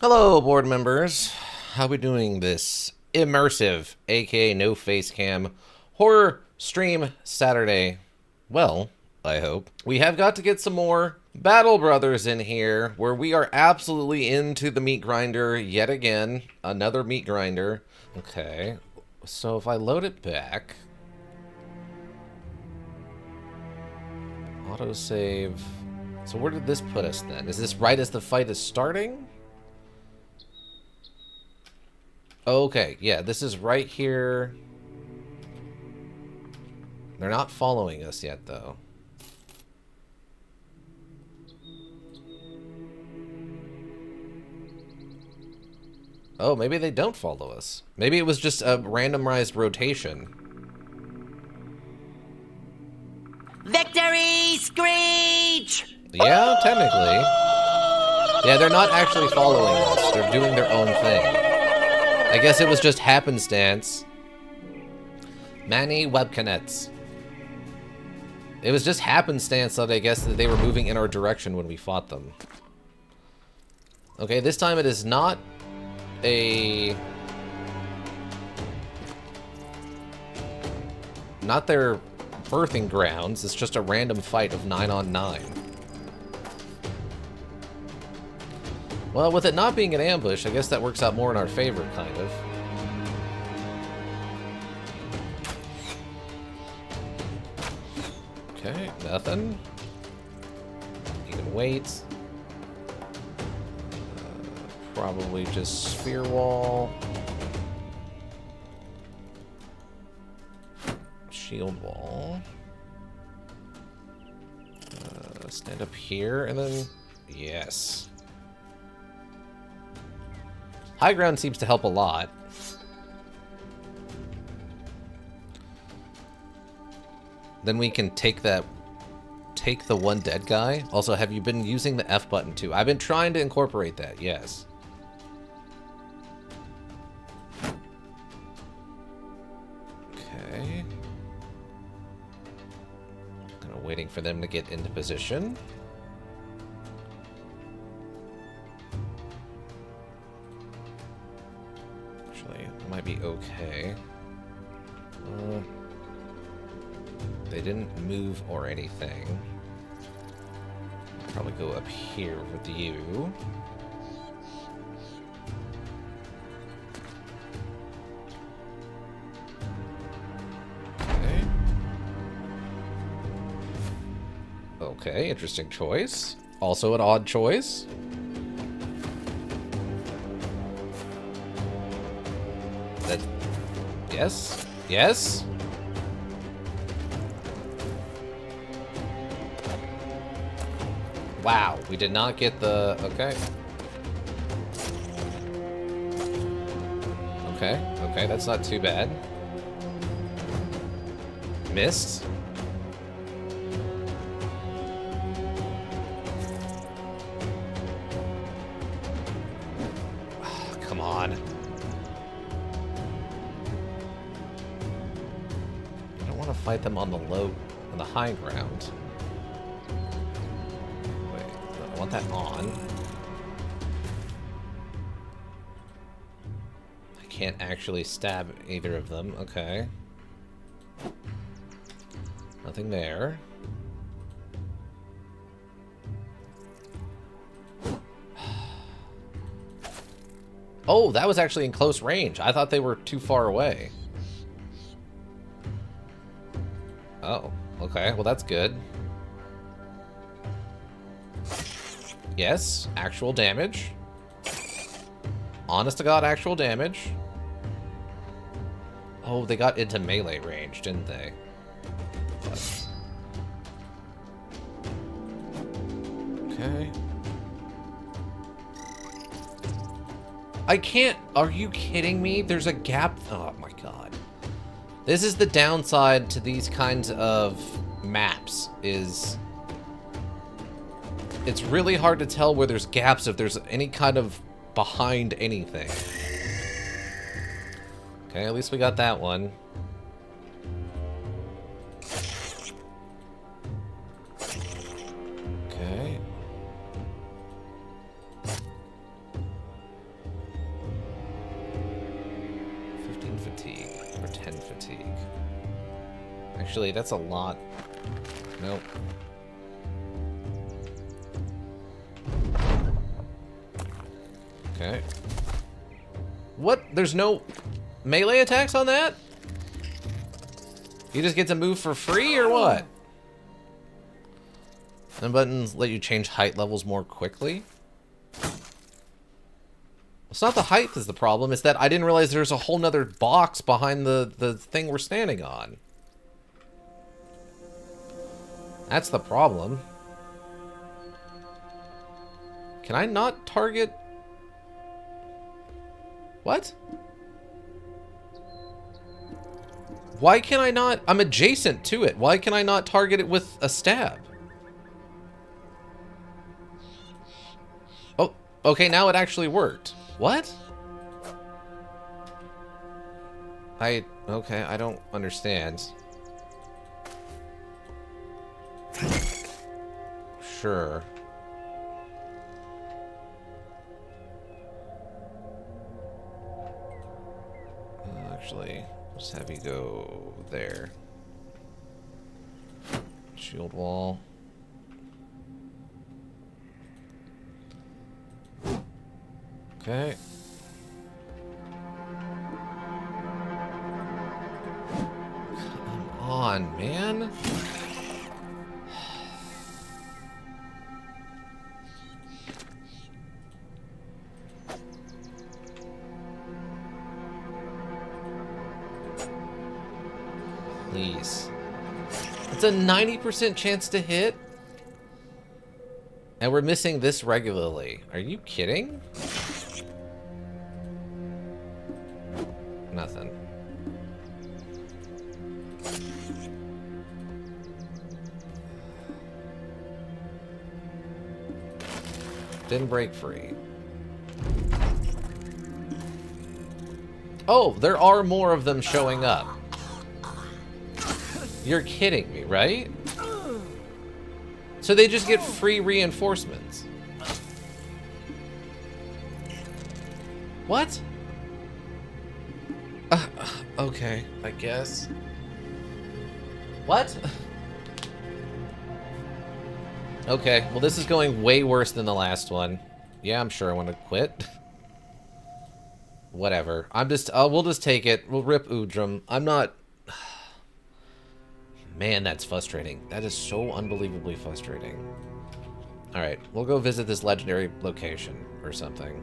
Hello, board members. How we doing this immersive, aka no face cam, horror stream Saturday? Well, I hope. We have got to get some more Battle Brothers in here, where we are absolutely into the meat grinder yet again. Another meat grinder. Okay, so if I load it back, autosave. So where did this put us then? Is this right as the fight is starting? Okay, yeah, this is right here. They're not following us yet, though. Oh, maybe they don't follow us. Maybe it was just a randomized rotation. Victory Screech! Yeah, technically. Yeah, they're not actually following us. They're doing their own thing. I guess it was just happenstance. Manny Webconnets. It was just happenstance that I guess that they were moving in our direction when we fought them. Okay, this time it is not not their birthing grounds. It's just a random fight of 9 on 9. Well, with it not being an ambush, I guess that works out more in our favor, kind of. Okay, nothing. You can wait. Probably just spear wall. Shield wall. Stand up here and then... Yes. High ground seems to help a lot. Then we can take the one dead guy. Also, have you been using the F button too? I've been trying to incorporate that, yes. Okay. Kind of waiting for them to get into position. Actually, it might be okay. They didn't move or anything. Probably go up here with you. Okay. Okay, interesting choice. Also an odd choice. That... Yes? Yes? Wow, we did not get the... Okay. Okay, that's not too bad. Missed. Oh, come on. I don't want to fight them on the high ground. I want that on. I can't actually stab either of them. Okay. Nothing there. Oh, that was actually in close range. I thought they were too far away. Oh, okay. Well, that's good. Yes, actual damage. Honest to God, actual damage. Oh, they got into melee range, didn't they? Okay. I can't... Are you kidding me? There's a gap... Oh, my God. This is the downside to these kinds of maps, is... It's really hard to tell where there's gaps if there's any kind of behind anything. Okay, at least we got that one. Okay. fatigue or 10 fatigue. Actually, that's a lot. Nope. Okay. What? There's no melee attacks on that? You just get to move for free or what? And buttons let you change height levels more quickly? It's not the height is the problem, it's that I didn't realize there's a whole nother box behind the thing we're standing on. That's the problem. Can I not target? What? Why can I not? I'm adjacent to it. Why can I not target it with a stab? Oh, okay, now it actually worked. What? Okay, I don't understand. Sure. Actually, just have you go there. Shield wall. Okay. Come on, man. Please. It's a 90% chance to hit. And we're missing this regularly. Are you kidding? Nothing. Didn't break free. Oh, there are more of them showing up. You're kidding me, right? So they just get free reinforcements. What? Okay, I guess. What? Okay, well this is going way worse than the last one. Yeah, I'm sure I want to quit. Whatever. We'll just take it. We'll rip Udrum. I'm not... Man, that's frustrating. That is so unbelievably frustrating. Alright, we'll go visit this legendary location or something.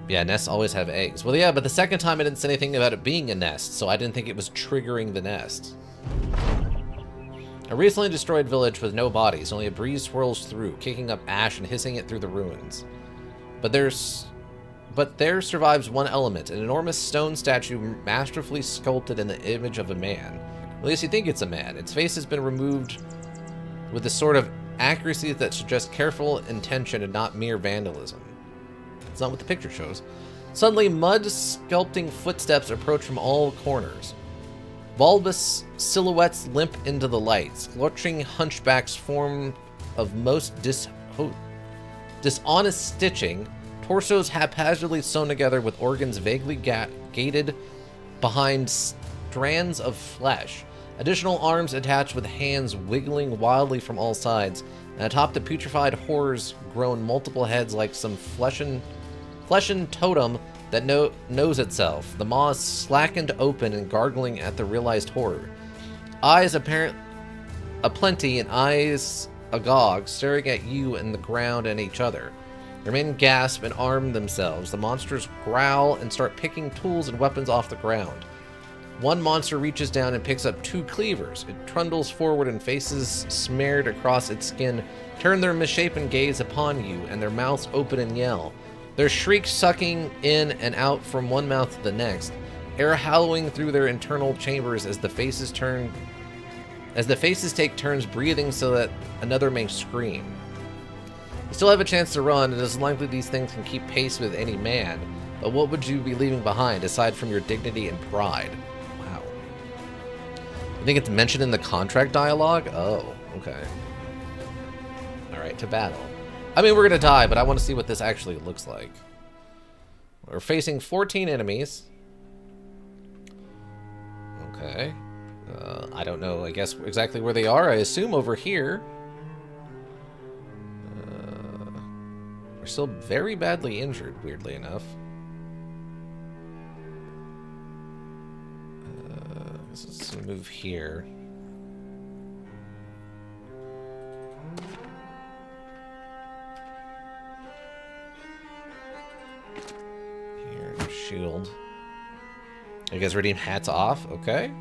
Yeah, nests always have eggs. Well, yeah, but the second time I didn't say anything about it being a nest, so I didn't think it was triggering the nest. A recently destroyed village with no bodies. Only a breeze swirls through, kicking up ash and hissing it through the ruins. But there survives one element, an enormous stone statue masterfully sculpted in the image of a man. At least you think it's a man. Its face has been removed with the sort of accuracy that suggests careful intention and not mere vandalism. It's not what the picture shows. Suddenly, mud sculpting footsteps approach from all corners. Bulbous silhouettes limp into the light. Slouching hunchbacks form of most dishonest stitching. Torsos haphazardly sewn together with organs vaguely gated behind strands of flesh. Additional arms attached with hands wiggling wildly from all sides. And atop the putrefied horrors grown multiple heads like some fleshen totem that knows itself. The maw is slackened open and gargling at the realized horror. Eyes aplenty and eyes agog, staring at you and the ground and each other. Their men gasp and arm themselves. The monsters growl and start picking tools and weapons off the ground. One monster reaches down and picks up 2 cleavers. It trundles forward and faces smeared across its skin turn their misshapen gaze upon you, and their mouths open and yell. Their shrieks sucking in and out from one mouth to the next, air howling through their internal chambers as the faces take turns breathing so that another may scream. You still have a chance to run, and it is likely these things can keep pace with any man, but what would you be leaving behind aside from your dignity and pride? Wow. I think it's mentioned in the contract dialogue? Oh, okay. Alright, to battle. I mean, we're gonna die, but I want to see what this actually looks like. We're facing 14 enemies. Okay. I don't know, I guess, exactly where they are. I assume over here. We're still very badly injured, weirdly enough. Let's move here. Here, shield. You guys redeem hats off? Okay.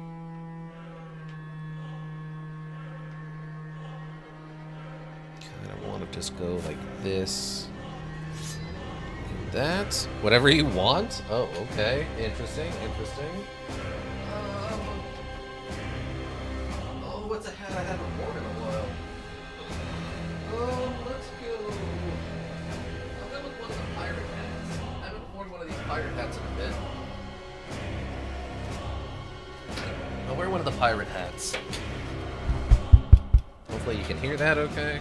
Kind of want to just go like this. That. Whatever you want. Oh, okay. Interesting, interesting. Oh, what's a hat I haven't worn in a while? Oh, let's go. I'll go with one of the pirate hats. I haven't worn one of these pirate hats in a bit. I'll wear one of the pirate hats. Hopefully you can hear that okay.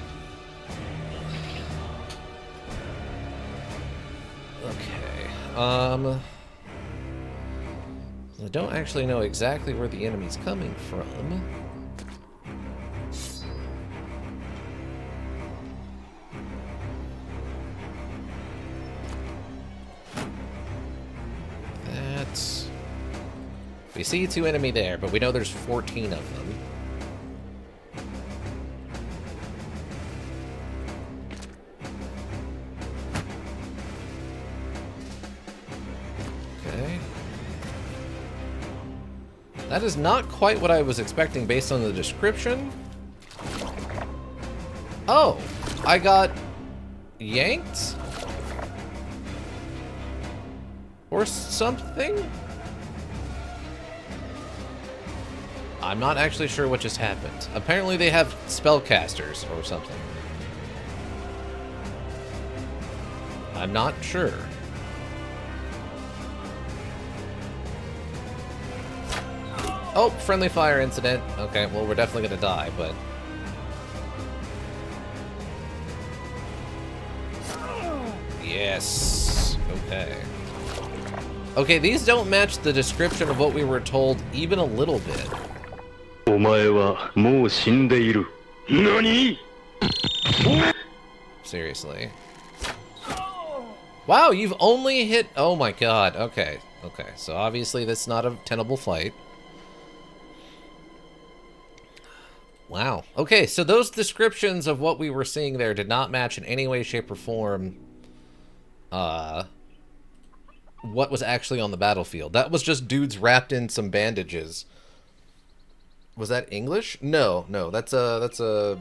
Okay. I don't actually know exactly where the enemy's coming from. That's... We see 2 enemy there, but we know there's 14 of them. Okay. That is not quite what I was expecting based on the description. Oh, I got yanked? Or something? I'm not actually sure what just happened. Apparently they have spellcasters or something. I'm not sure. Oh, friendly fire incident. Okay, well, we're definitely gonna die, but... Yes. Okay. Okay, these don't match the description of what we were told even a little bit. お前はもう死んでいる。何? Seriously. Wow, you've only hit... Oh my god. Okay. Okay. So obviously that's not a tenable fight. Wow. Okay, so those descriptions of what we were seeing there did not match in any way, shape, or form what was actually on the battlefield. That was just dudes wrapped in some bandages. Was that English? No, no, that's a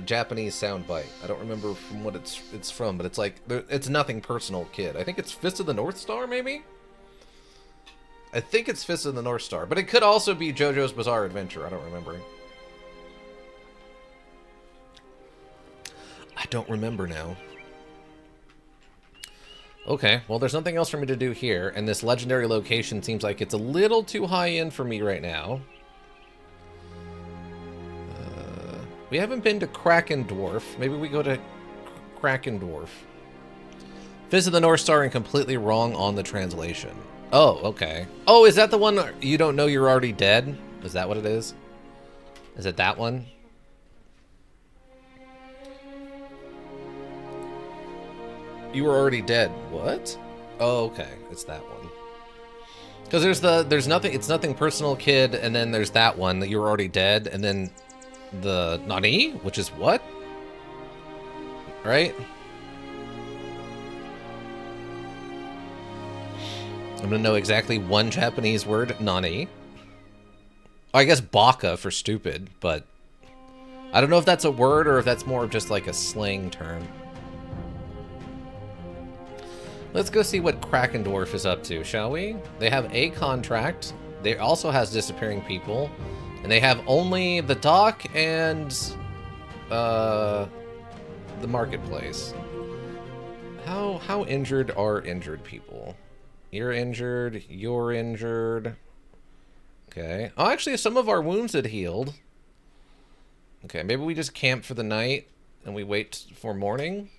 Japanese soundbite. I don't remember from what it's from, but it's like it's nothing personal, kid. I think it's Fist of the North Star, maybe. I think it's Fist of the North Star, but it could also be JoJo's Bizarre Adventure. I don't remember. I don't remember now. Okay, well, there's nothing else for me to do here, and this legendary location seems like it's a little too high end for me right now. We haven't been to Kraken Dwarf. Maybe we go to Kraken Dwarf. Fist of the North Star and completely wrong on the translation. Oh, okay. Oh, is that the one you don't know you're already dead? Is that what it is? Is it that one? You were already dead. What? Oh, okay. It's that one. Because there's nothing, it's nothing personal, kid, and then there's that one that you were already dead, and then the Nani, which is what? Right? I'm gonna know exactly one Japanese word, Nani. I guess baka for stupid, but I don't know if that's a word or if that's more of just like a slang term. Let's go see what Krakendorf is up to, shall we? They have a contract. They also has disappearing people. And they have only the dock and the marketplace. How injured are injured people? You're injured. You're injured. Okay. Oh, actually, some of our wounds had healed. Okay, maybe we just camp for the night. and we wait for morning.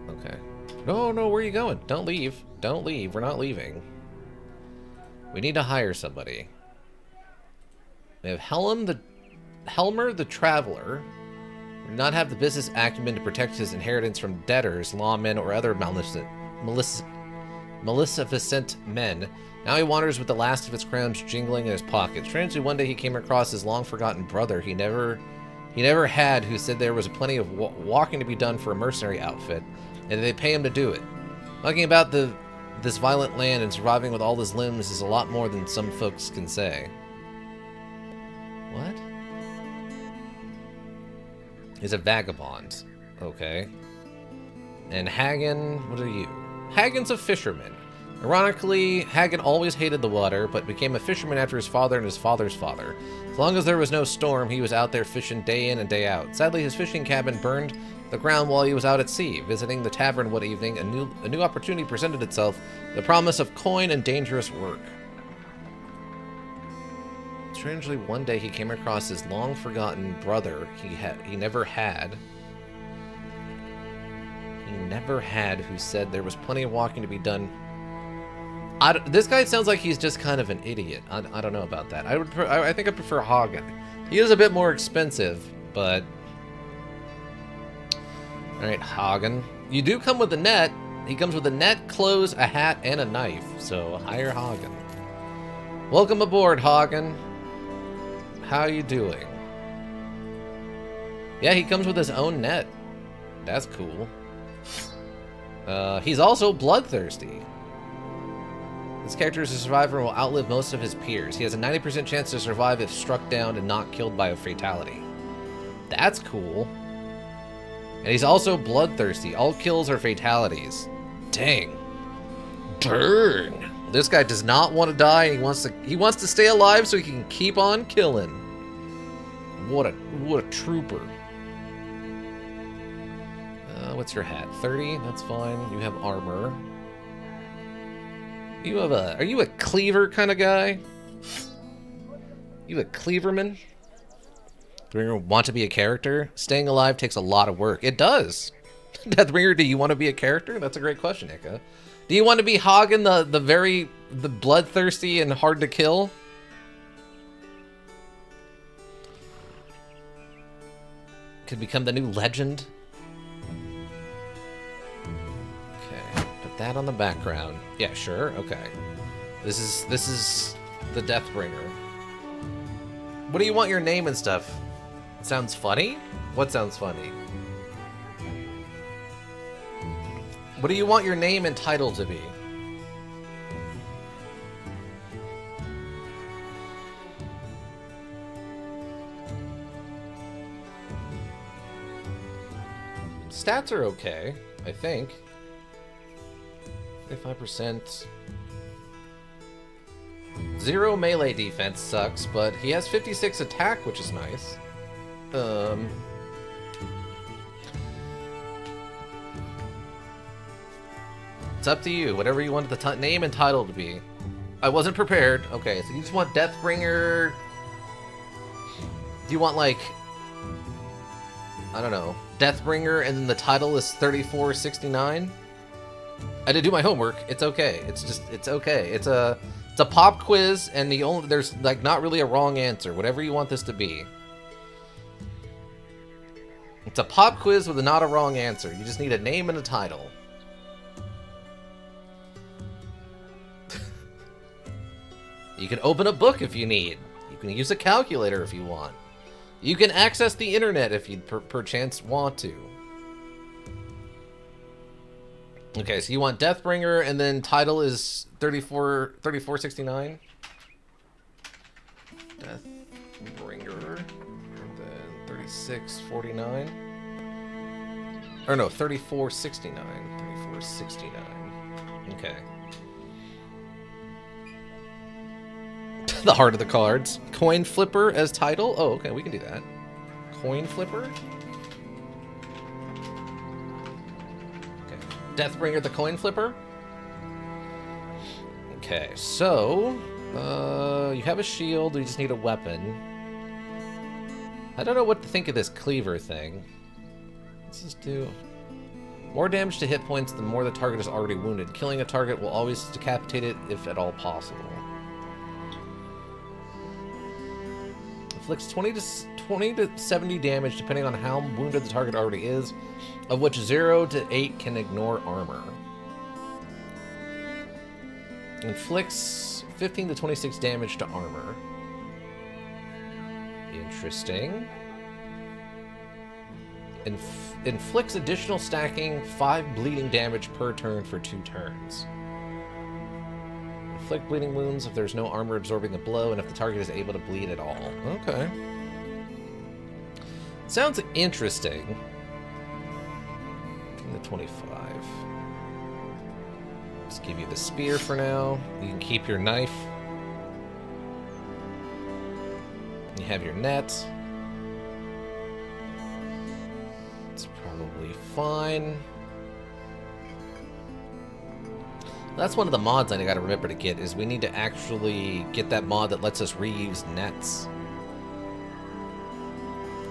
Okay. No, no, where are you going? Don't leave. Don't leave. We're not leaving. We need to hire somebody. We have Helmer the Traveler. We do not have the business acumen to protect his inheritance from debtors, lawmen, or other maleficent men. Now he wanders with the last of his crowns jingling in his pocket. Strangely, one day he came across his long-forgotten brother he never had, who said there was plenty of walking to be done for a mercenary outfit, and they pay him to do it. Talking about this violent land and surviving with all his limbs is a lot more than some folks can say. What? He's a vagabond. Okay. And Hagen, what are you? Hagen's a fisherman. Ironically, Hagen always hated the water, but became a fisherman after his father and his father's father. As long as there was no storm, he was out there fishing day in and day out. Sadly, his fishing cabin burned the ground while he was out at sea. Visiting the tavern one evening, a new opportunity presented itself, the promise of coin and dangerous work. Strangely, one day he came across his long-forgotten brother he never had. He never had, who said there was plenty of walking to be done. This guy sounds like he's just kind of an idiot. I don't know about that. I think I prefer Hagen. He is a bit more expensive, but... Alright, Hagen. You do come with a net. He comes with a net, clothes, a hat, and a knife. So, hire Hagen. Welcome aboard, Hagen. How you doing? Yeah, he comes with his own net. That's cool. He's also bloodthirsty. This character is a survivor and will outlive most of his peers. He has a 90% chance to survive if struck down and not killed by a fatality. That's cool. And he's also bloodthirsty. All kills are fatalities. Dang. Burn. This guy does not want to die. He wants to stay alive so he can keep on killing. What a trooper. What's your hat? 30? That's fine. You have armor. Are you a cleaver kind of guy? You a cleaverman? Do you want to be a character? Staying alive takes a lot of work. It does. Deathbringer, do you want to be a character? That's a great question, Ika. Do you want to be Hagen, the bloodthirsty and hard to kill? Could become the new legend. Okay, put that on the background. Yeah, sure. Okay. This is the Deathbringer. What do you want your name and stuff? Sounds funny? What sounds funny? What do you want your name and title to be? Stats are okay, I think. 55%. 0 melee defense sucks, but he has 56 attack, which is nice. It's up to you. Whatever you want the name and title to be. I wasn't prepared. Okay, so you just want Deathbringer. Do you want, like... I don't know. Deathbringer, and then the title is 3469? I did do my homework. It's okay. It's okay. It's a pop quiz, and there's, like, not really a wrong answer. Whatever you want this to be. It's a pop quiz with not a wrong answer. You just need a name and a title. You can open a book if you need. You can use a calculator if you want. You can access the internet if you perchance want to. Okay, so you want Deathbringer, and then title is 3469. Deathbringer, and then 3649. Or no, 3469. 3469. Okay. The heart of the cards. Coin flipper as title. Oh, okay, we can do that. Coin flipper. Okay. Deathbringer the coin flipper. Okay, so you have a shield. We just need a weapon. I don't know what to think of this cleaver thing. Let's just do more damage to hit points the more the target is already wounded. Killing a target will always decapitate it if at all possible. Inflicts 20 to 70 damage depending on how wounded the target already is, of which 0 to 8 can ignore armor. Inflicts 15 to 26 damage to armor. Interesting. Inflicts additional stacking 5 bleeding damage per turn for 2 turns. Inflict bleeding wounds if there's no armor absorbing the blow and if the target is able to bleed at all. Okay. Sounds interesting. 15 to 25. Just give you the spear for now. You can keep your knife. You have your net. It's probably fine. That's one of the mods I gotta remember to get, is we need to actually get that mod that lets us reuse nets.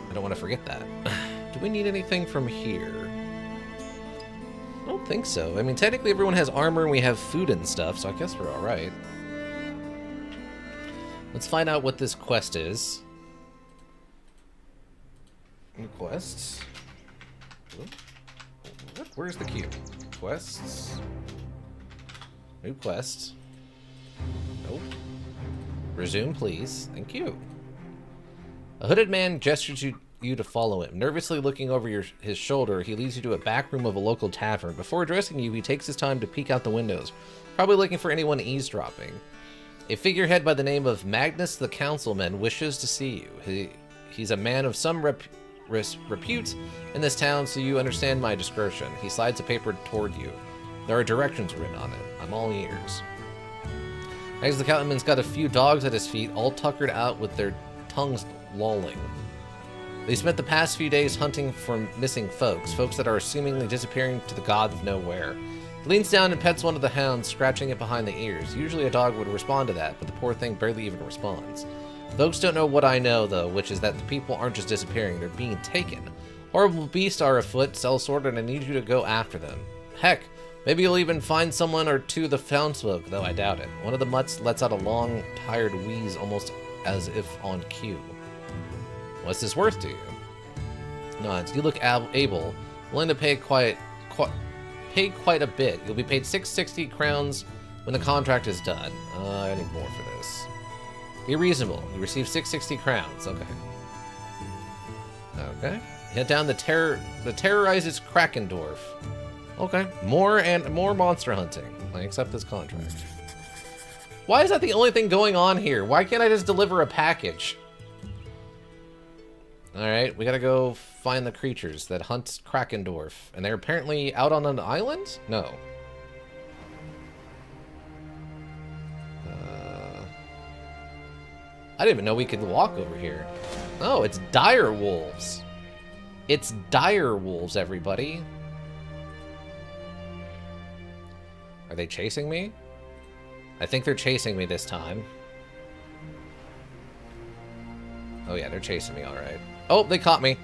I don't want to forget that. Do we need anything from here? I don't think so. I mean, technically everyone has armor and we have food and stuff, so I guess we're alright. Let's find out what this quest is. New quests. What? Where's the queue? Quests. New quest. Nope. Resume, please. Thank you. A hooded man gestures you to follow him. Nervously looking over his shoulder, he leads you to a back room of a local tavern. Before addressing you, he takes his time to peek out the windows, probably looking for anyone eavesdropping. A figurehead by the name of Magnus the Councilman wishes to see you. He's a man of some repute in this town, so you understand my discretion. He slides a paper toward you. There are directions written on it. I'm all ears. Magnus the Councilman's got a few dogs at his feet, all tuckered out with their tongues lolling. They spent the past few days hunting for missing folks that are seemingly disappearing to the gods of nowhere. He leans down and pets one of the hounds, scratching it behind the ears. Usually a dog would respond to that, but the poor thing barely even responds. Folks don't know what I know, though, which is that the people aren't just disappearing, they're being taken. Horrible beasts are afoot, sellsword, and I need you to go after them. Heck, maybe you'll even find someone or two the townsfolk, though I doubt it. One of the mutts lets out a long, tired wheeze, almost as if on cue. What's this worth to you? Nods. You look able, willing to pay quite a bit. You'll be paid 660 crowns when the contract is done. I need more for this. Be reasonable. You receive 660 crowns. Okay. Okay. Head down the terrorizes Krakendorf. Okay. More monster hunting. I accept this contract. Why is that the only thing going on here? Why can't I just deliver a package? Alright, we gotta go find the creatures that hunt Krakendorf. And they're apparently out on an island? No. I didn't even know we could walk over here. Oh, it's dire wolves. It's dire wolves, everybody. Are they chasing me? I think they're chasing me this time. Oh yeah, they're chasing me, alright. Oh, they caught me.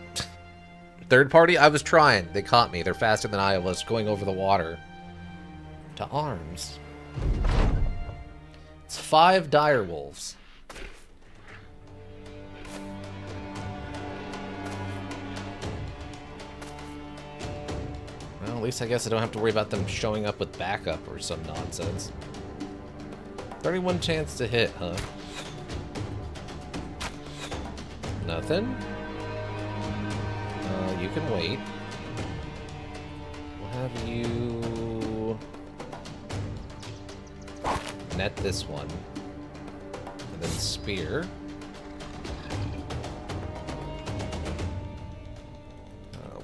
Third party? I was trying. They caught me. They're faster than I was going over the water. To arms. It's 5 dire wolves. Well, at least I guess I don't have to worry about them showing up with backup or some nonsense. 31 chance to hit, huh? Nothing? You can wait. We'll have you net this one. And then spear.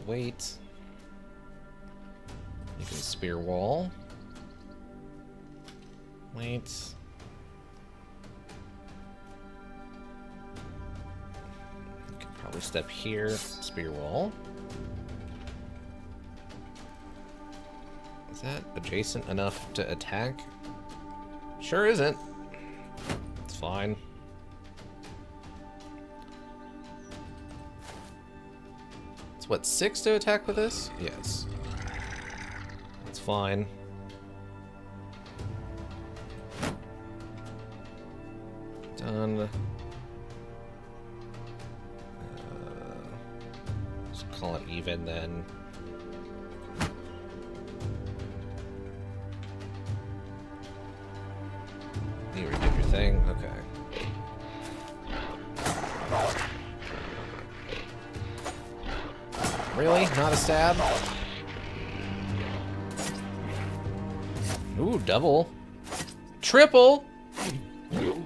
Wait. You can spear wall. Wait. You can probably step here, spear wall. Is that adjacent enough to attack? Sure isn't. It's fine. It's what, 6 to attack with this? Yes. That's fine. Done. Let's call it even then. You already did your thing? Okay. Really? Not a stab? Ooh, double. Triple!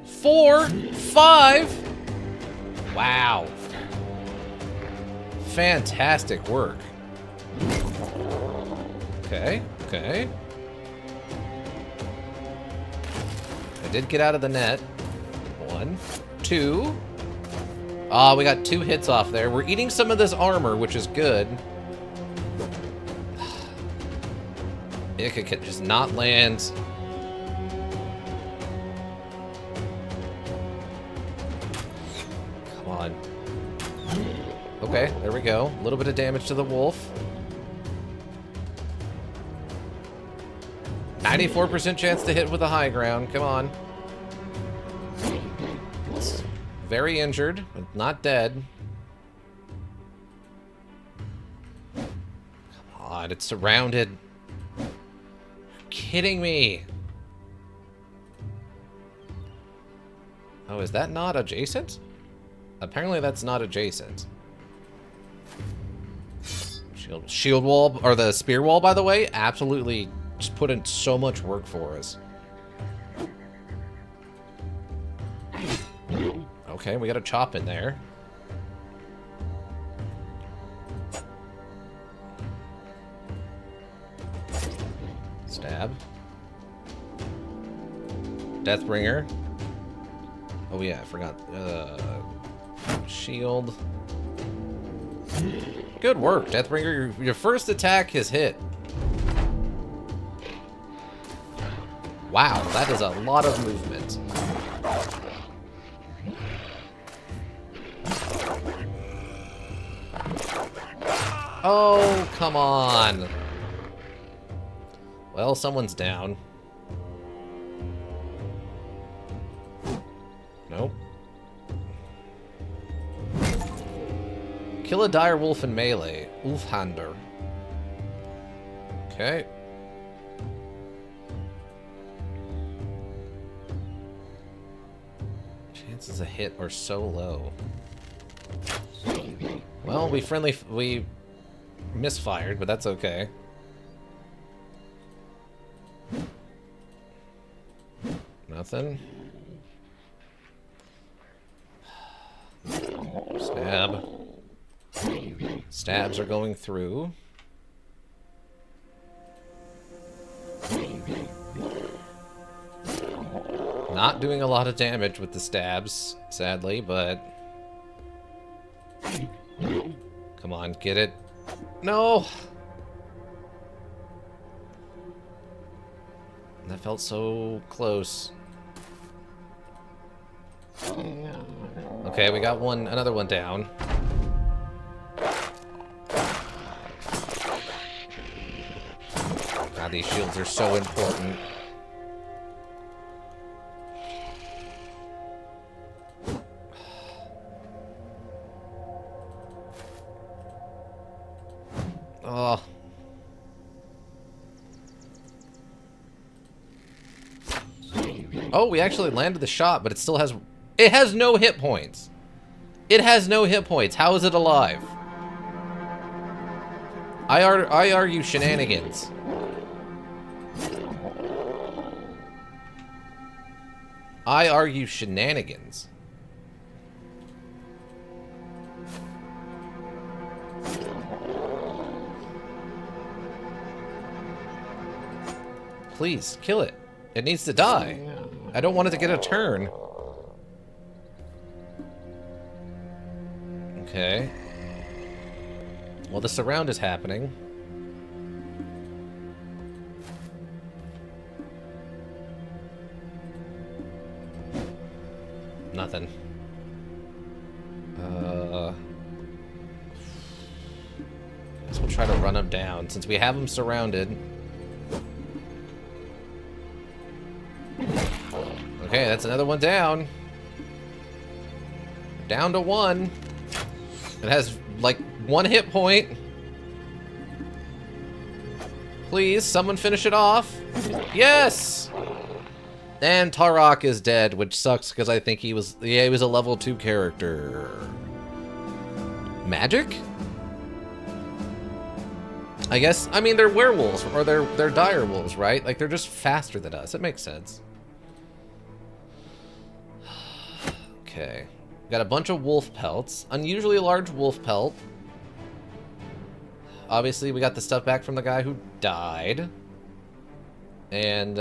4, 5! Wow. Fantastic work. Okay, okay. I did get out of the net. 1, 2. Ah, we got 2 hits off there. We're eating some of this armor, which is good. It could just not land. Come on. Okay, there we go. A little bit of damage to the wolf. 94% chance to hit with the high ground. Come on. It's very injured, but not dead. Come on, it's surrounded. You're kidding me. Oh, is that not adjacent? Apparently that's not adjacent. Shield wall, or the spear wall, by the way, absolutely just put in so much work for us. Okay, we got a chop in there. Stab. Deathbringer. Oh yeah, I forgot. Shield. Good work, Deathbringer. Your first attack has hit. Wow, that is a lot of movement. Oh, come on. Well, someone's down. Nope. Kill a dire wolf in melee. Ulfhander. Okay. Chances of hit are so low. Well, we misfired, but that's okay. Nothing. Stab. Stabs are going through. Not doing a lot of damage with the stabs, sadly, but... Come on, get it. No! That felt so close. Okay, we got another one down. God, these shields are so important. Oh. Oh, we actually landed the shot, but it still has... It has no hit points. It has no hit points. How is it alive? I argue shenanigans. I argue shenanigans. Please, kill it. It needs to die. I don't want it to get a turn. Okay. Well, the surround is happening. Nothing. try to run him down since we have him surrounded. Okay, that's another one down. Down to one. It has, like, 1 hit point. Please, someone finish it off. Yes! And Tarok is dead, which sucks because I think he was a level 2 character. Magic? I guess, I mean, they're werewolves, or they're dire wolves, right? Like, they're just faster than us. It makes sense. Okay. Got a bunch of wolf pelts. Unusually large wolf pelt. Obviously, we got the stuff back from the guy who died. And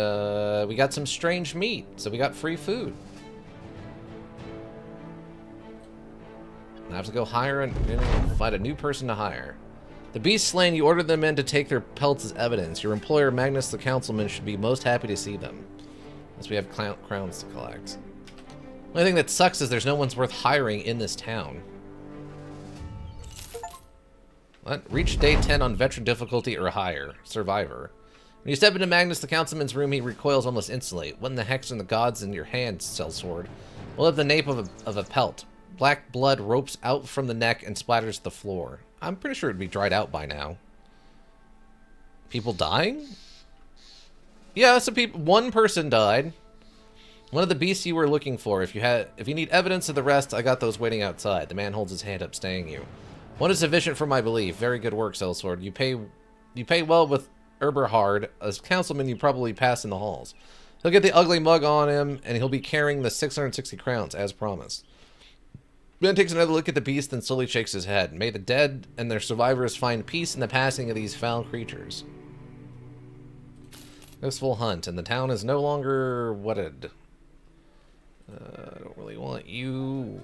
we got some strange meat, so we got free food. I have to go hire and find a new person to hire. The beast slain, you ordered them in to take their pelts as evidence. Your employer, Magnus the Councilman, should be most happy to see them. As we have crowns to collect. The only thing that sucks is there's no one's worth hiring in this town. What? Reach day 10 on veteran difficulty or higher. Survivor. When you step into Magnus the Councilman's room, he recoils almost instantly. What in the heck's in the gods in your hand, sellsword? We'll have the nape of a pelt. Black blood ropes out from the neck and splatters the floor. I'm pretty sure it'd be dried out by now. People dying? Yeah, some people. One person died. One of the beasts you were looking for. If you need evidence of the rest, I got those waiting outside. The man holds his hand up, staying you. One is sufficient for my belief. Very good work, sellsword. You pay well with Eberhard. As councilman, you probably pass in the halls. He'll get the ugly mug on him, and he'll be carrying the 660 crowns, as promised. Ben takes another look at the beast, then slowly shakes his head. May the dead and their survivors find peace in the passing of these foul creatures. Blissful hunt, and the town is no longer whatted. I don't really want you.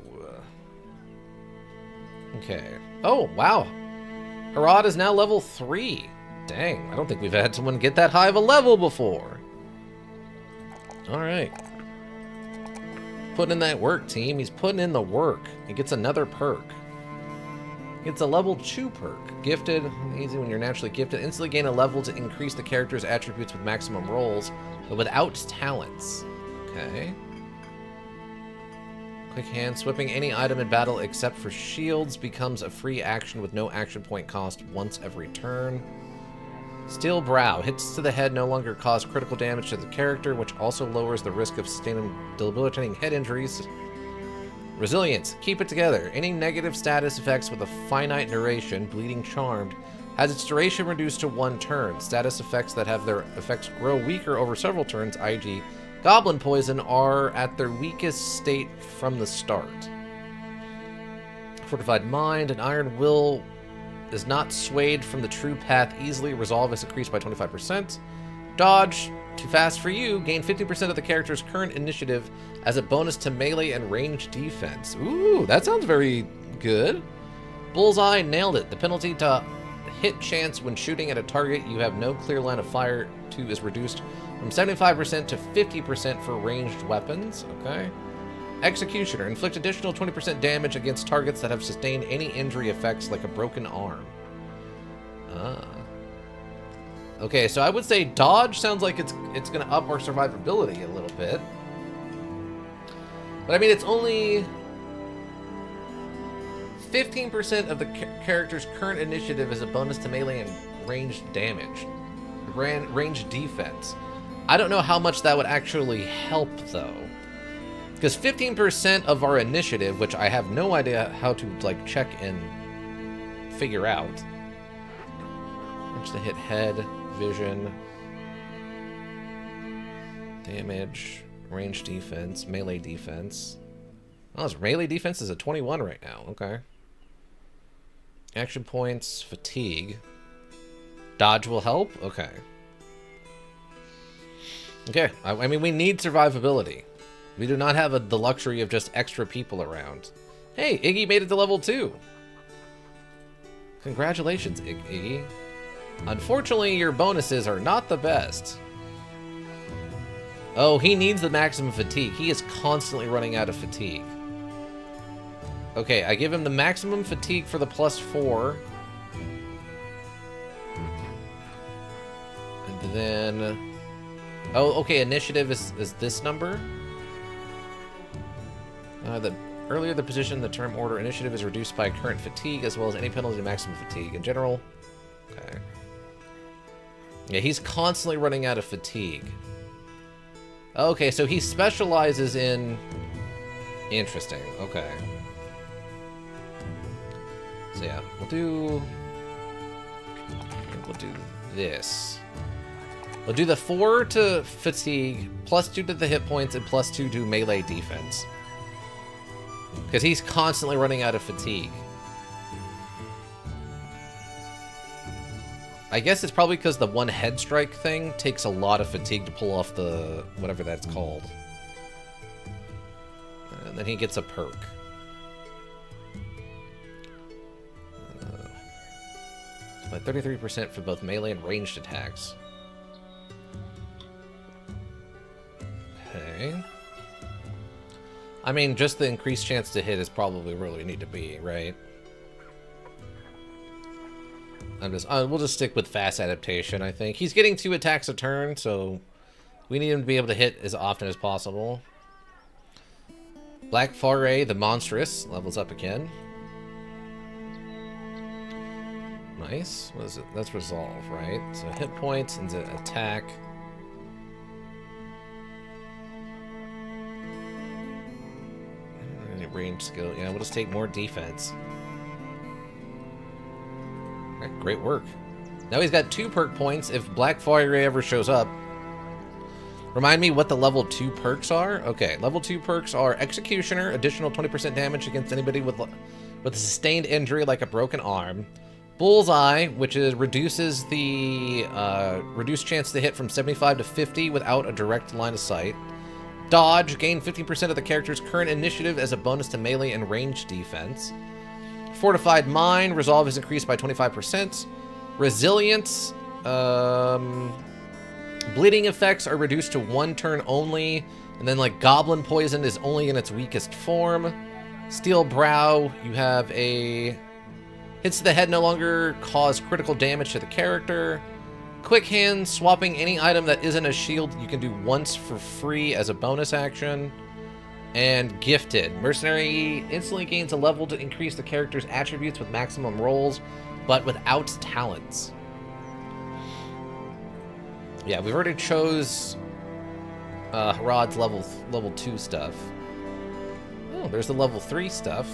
Okay. Oh, wow. Harad is now level 3. Dang, I don't think we've had someone get that high of a level before. Alright. Putting in that work, team. He's putting in the work. He gets another perk. It's a level 2 perk. Gifted. Easy when you're naturally gifted. Instantly gain a level to increase the character's attributes with maximum rolls, but without talents. Okay. Quick hand. Swipping any item in battle except for shields becomes a free action with no action point cost once every turn. Steel Brow. Hits to the head no longer cause critical damage to the character, which also lowers the risk of sustaining debilitating head injuries. Resilience. Keep it together. Any negative status effects with a finite duration, Bleeding Charmed, has its duration reduced to 1 turn. Status effects that have their effects grow weaker over several turns, i.e. Goblin Poison, are at their weakest state from the start. Fortified Mind. An Iron Will is not swayed from the true path easily. Resolve is increased by 25%. Dodge. Too fast for you. Gain 50% of the character's current initiative as a bonus to melee and range defense. Ooh, that sounds very good. Bullseye. Nailed it. The penalty to hit chance when shooting at a target you have no clear line of fire to is reduced from 75% to 50% for ranged weapons. Okay. Executioner. Inflict additional 20% damage against targets that have sustained any injury effects like a broken arm. Ah. Okay, so I would say dodge sounds like it's going to up our survivability a little bit. But I mean, it's only 15% of the character's current initiative as a bonus to melee and ranged damage. Ranged defense. I don't know how much that would actually help, though. Because 15% of our initiative, which I have no idea how to, like, check and figure out. Just to hit head, vision, damage, range defense, melee defense. Oh, his melee defense is a 21 right now. Okay. Action points, fatigue. Dodge will help? Okay. Okay, I mean, we need survivability. We do not have the luxury of just extra people around. Hey, Iggy made it to level 2. Congratulations, Iggy. Unfortunately, your bonuses are not the best. Oh, he needs the maximum fatigue. He is constantly running out of fatigue. Okay, I give him the maximum fatigue for the +4. then... Oh, okay, initiative is this number. Earlier the position in the term order initiative is reduced by current fatigue, as well as any penalty to maximum fatigue. In general... Okay. Yeah, he's constantly running out of fatigue. Okay, so he specializes in... Interesting, okay. So yeah, we'll do this. We'll do the 4 to fatigue, +2 to the hit points, and +2 to melee defense. Because he's constantly running out of fatigue. I guess it's probably because the one head strike thing takes a lot of fatigue to pull off the... whatever that's called. And then he gets a perk. By 33% for both melee and ranged attacks. Okay. I mean, just the increased chance to hit is probably where we need to be, right? We'll just stick with fast adaptation, I think. He's getting 2 attacks a turn, so we need him to be able to hit as often as possible. Black Foray, the Monstrous, levels up again. Nice. What is it? That's resolve, right? So hit points and attack. Any range skill. Yeah, we'll just take more defense. Right, great work. Now he's got 2 perk points if Black Foray ever shows up. Remind me what the level 2 perks are? Okay, level 2 perks are Executioner, additional 20% damage against anybody with a sustained injury like a broken arm. Bullseye, which reduces the reduced chance to hit from 75 to 50 without a direct line of sight. Dodge, gain 15% of the character's current initiative as a bonus to melee and ranged defense. Fortified Mind, resolve is increased by 25%. Resilience, bleeding effects are reduced to 1 turn only, and then like Goblin Poison is only in its weakest form. Steel Brow, you have a... Hits to the head no longer cause critical damage to the character. Quick Hand, swapping any item that isn't a shield you can do once for free as a bonus action. And Gifted. Mercenary instantly gains a level to increase the character's attributes with maximum rolls, but without talents. Yeah, we've already chose Rod's level 2 stuff. Oh, there's the level 3 stuff.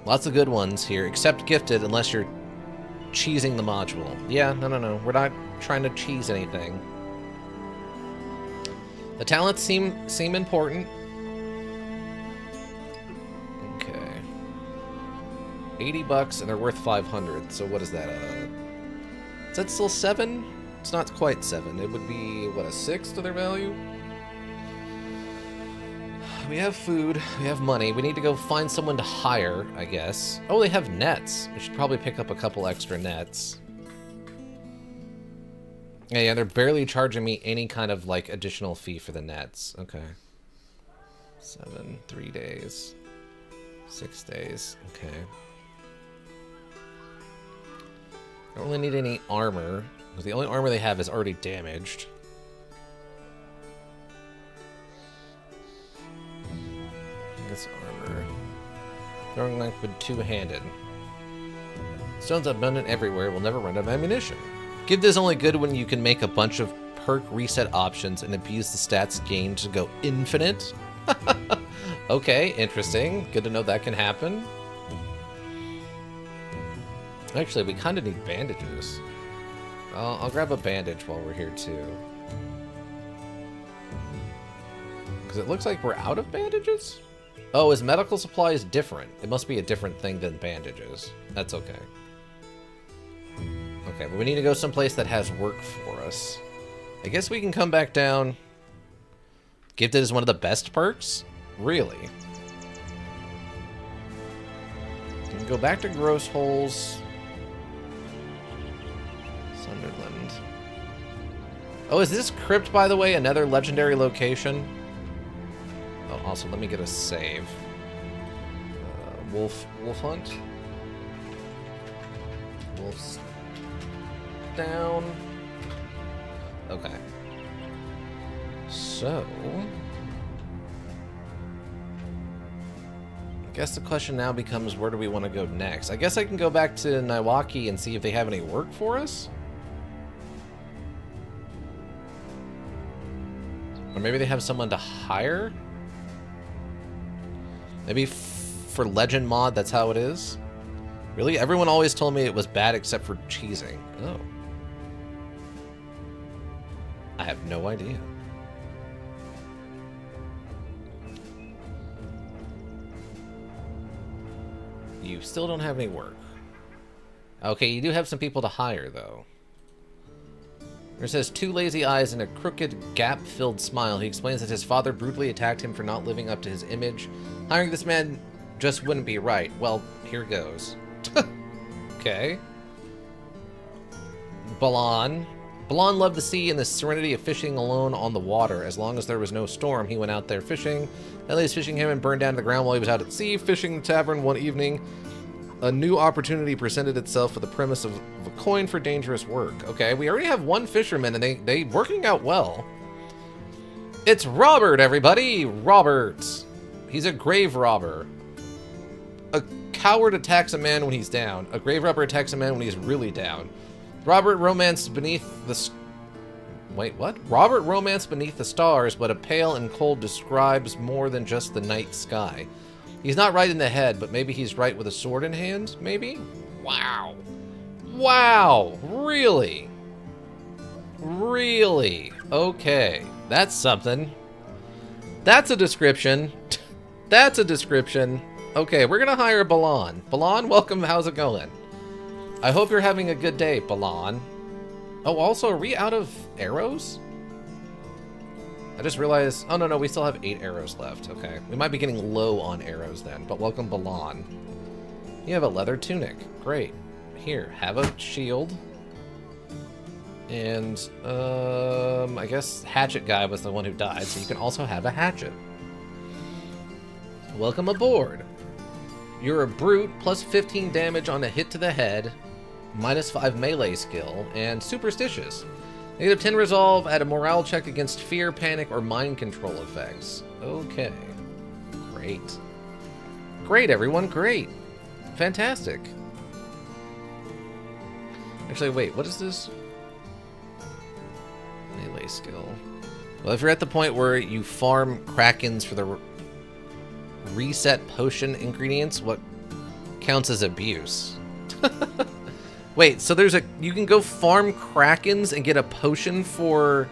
Lots of good ones here, except Gifted, unless you're cheesing the module. Yeah, no. We're not trying to cheese anything. The talents seem important. Okay. $80 and they're worth 500. So what is that? Is that still 7? It's not quite 7. It would be what, a 6 to their value? We have food, we have money. We need to go find someone to hire, I guess. Oh, they have nets. We should probably pick up a couple extra nets. Yeah, they're barely charging me any kind of, like, additional fee for the nets. Okay. 7, 3 days. 6 days. Okay. I don't really need any armor, because the only armor they have is already damaged. Armor. Throwing knife with 2-handed. Stones abundant everywhere. Will never run out of ammunition. Give this only good when you can make a bunch of perk reset options and abuse the stats gained to go infinite. Okay, interesting. Good to know that can happen. Actually, we kind of need bandages. I'll grab a bandage while we're here too. Because it looks like we're out of bandages? Oh, is medical supplies different? It must be a different thing than bandages. That's okay. Okay, but we need to go someplace that has work for us. I guess we can come back down. Gifted is one of the best perks? Really? We can go back to Gross Holes. Sunderland. Oh, is this crypt, by the way, another legendary location? Oh, also, let me get a save. Wolf Hunt? down. Okay. So... I guess the question now becomes, where do we want to go next? I guess I can go back to Niwaki and see if they have any work for us? Or maybe they have someone to hire? Maybe for Legend Mod, that's how it is? Really? Everyone always told me it was bad except for cheesing. Oh. I have no idea. You still don't have any work. Okay, you do have some people to hire, though. It says, 2 lazy eyes and a crooked, gap-filled smile. He explains that his father brutally attacked him for not living up to his image. Hiring this man just wouldn't be right. Well, here goes. Okay. Balan. Balan loved the sea and the serenity of fishing alone on the water. As long as there was no storm, he went out there fishing. Ellie's fishing him and burned down to the ground while he was out at sea. Fishing the tavern one evening, a new opportunity presented itself with the premise of a coin for dangerous work. Okay, we already have one fisherman and they working out well. It's Robert, everybody! Robert. He's a grave robber. A coward attacks a man when he's down. A grave robber attacks a man when he's really down. Robert romanced beneath the... Wait, what? Robert romanced beneath the stars, but a pale and cold describes more than just the night sky. He's not right in the head, but maybe he's right with a sword in hand, maybe? Wow. Wow! Really? Really? Okay. That's something. That's a description. That's a description. Okay, we're gonna hire Balan. Balan, welcome. How's it going? I hope you're having a good day, Balan. Oh, also, are we out of arrows? I just realized... Oh, no, we still have 8 arrows left. Okay. We might be getting low on arrows then, but welcome, Balan. You have a leather tunic. Great. Here, have a shield. And, I guess Hatchet Guy was the one who died, so you can also have a hatchet. Welcome aboard. You're a brute, plus 15 damage on a hit to the head, minus 5 melee skill, and superstitious. Negative 10 resolve at a morale check against fear, panic, or mind control effects. Okay. Great. Great, everyone, great. Fantastic. Actually, wait, what is this? Melee skill. Well, if you're at the point where you farm Krakens for the reset potion ingredients, what counts as abuse? Wait, so there's you can go farm Krakens and get a potion for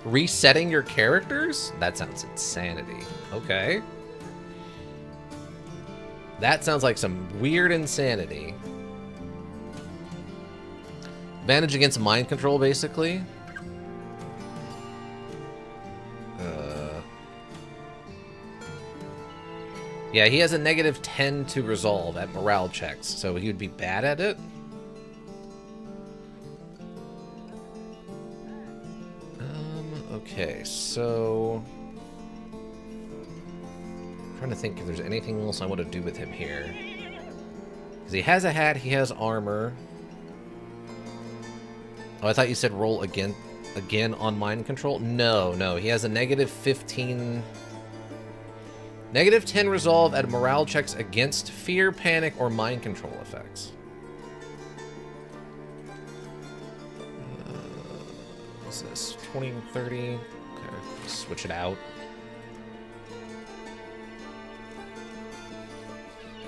resetting your characters? That sounds insanity. Okay. That sounds like some weird insanity. Advantage against mind control, basically. Yeah, he has a negative 10 to resolve at morale checks, so he would be bad at it. Okay, so... I'm trying to think if there's anything else I want to do with him here. Because he has a hat, he has armor. Oh, I thought you said roll again on mind control? No, he has a negative 15... Negative 10 resolve at morale checks against fear, panic, or mind control effects. What's this? 20, 30. Okay, switch it out.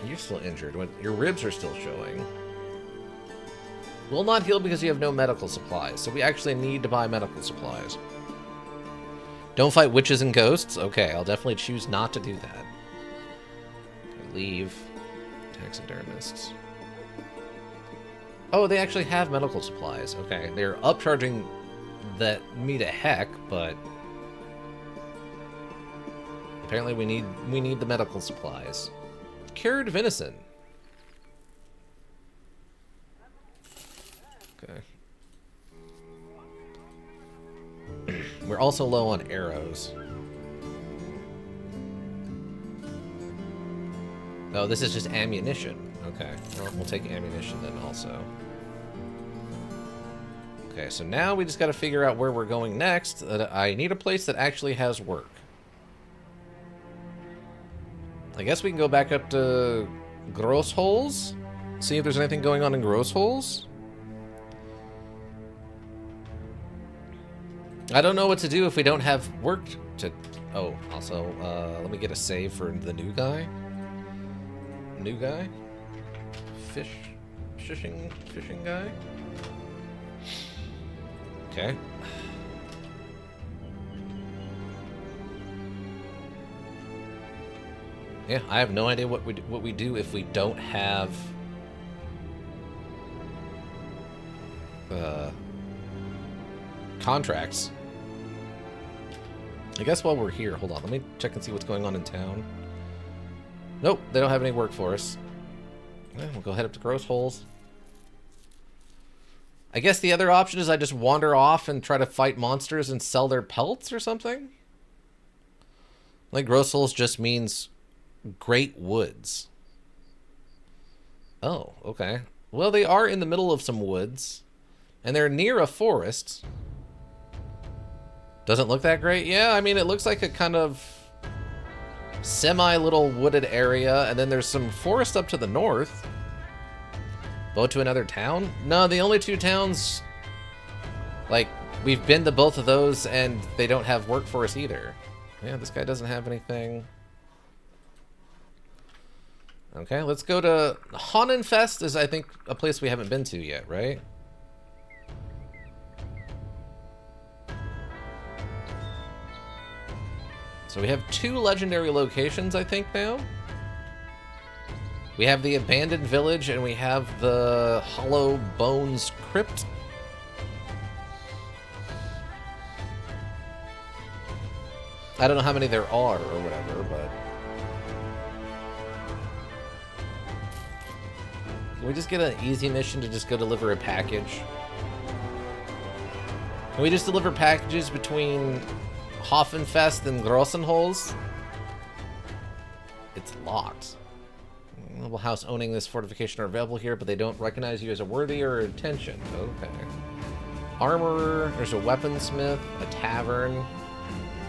You're still injured. Your ribs are still showing. Will not heal because you have no medical supplies, so we actually need to buy medical supplies. Don't fight witches and ghosts? Okay, I'll definitely choose not to do that. Okay, leave. Taxidermists. Oh, they actually have medical supplies. Okay, they're upcharging me to heck, but apparently we need the medical supplies. Cured venison. Okay. We're also low on arrows. Oh, this is just ammunition. Okay, well, we'll take ammunition then also. Okay, so now we just got to figure out where we're going next. I need a place that actually has work. I guess we can go back up to Grossholes. See if there's anything going on in Grossholes. I don't know what to do if we don't have work to... Oh, also, let me get a save for the new guy. New guy? Fishing guy? Okay. Yeah, I have no idea what we do if we don't have contracts. I guess while we're here, hold on, let me check and see what's going on in town. Nope, they don't have any work for us. We'll go head up to Grossholes. I guess the other option is I just wander off and try to fight monsters and sell their pelts or something? Like, Grossholes just means Great Woods. Oh, okay. Well, they are in the middle of some woods. And they're near a forest. Doesn't look that great? Yeah, I mean, it looks like a kind of semi-little wooded area. And then there's some forest up to the north. Go to another town? No, the only two towns... Like, we've been to both of those and they don't have work for us either. Yeah, this guy doesn't have anything. Okay, let's go to... Hahnenfest is, I think, a place we haven't been to yet, right? So we have 2 legendary locations, I think, now. We have the Abandoned Village, and we have the Hollow Bones Crypt. I don't know how many there are, or whatever, but... Can we just get an easy mission to just go deliver a package? Can we just deliver packages between Hoffenfest and Grossenholz? It's locked. Noble house owning this fortification are available here, but they don't recognize you as a worthy or attention. Okay. Armorer, there's a weaponsmith, a tavern,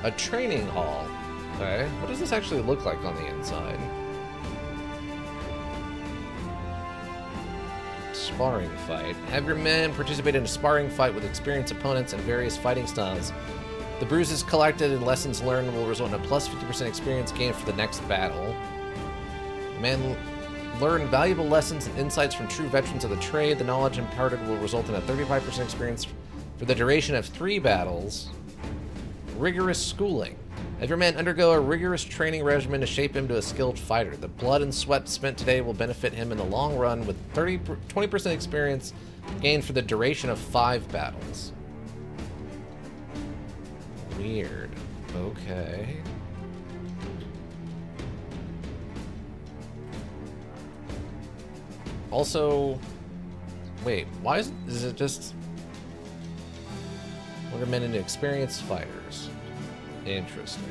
a training hall. Okay. What does this actually look like on the inside? Sparring fight. Have your men participate in a sparring fight with experienced opponents and various fighting styles. The bruises collected and lessons learned will result in a plus 50% experience gained for the next battle. Men learn valuable lessons and insights from true veterans of the trade. The knowledge imparted will result in a 35% experience for the duration of 3 battles. Rigorous schooling. Have your men undergo a rigorous training regimen to shape him to a skilled fighter. The blood and sweat spent today will benefit him in the long run with 20% experience gained for the duration of 5 battles. Weird. Okay. Also, wait, why is it just... What are men into experienced fighters? Interesting.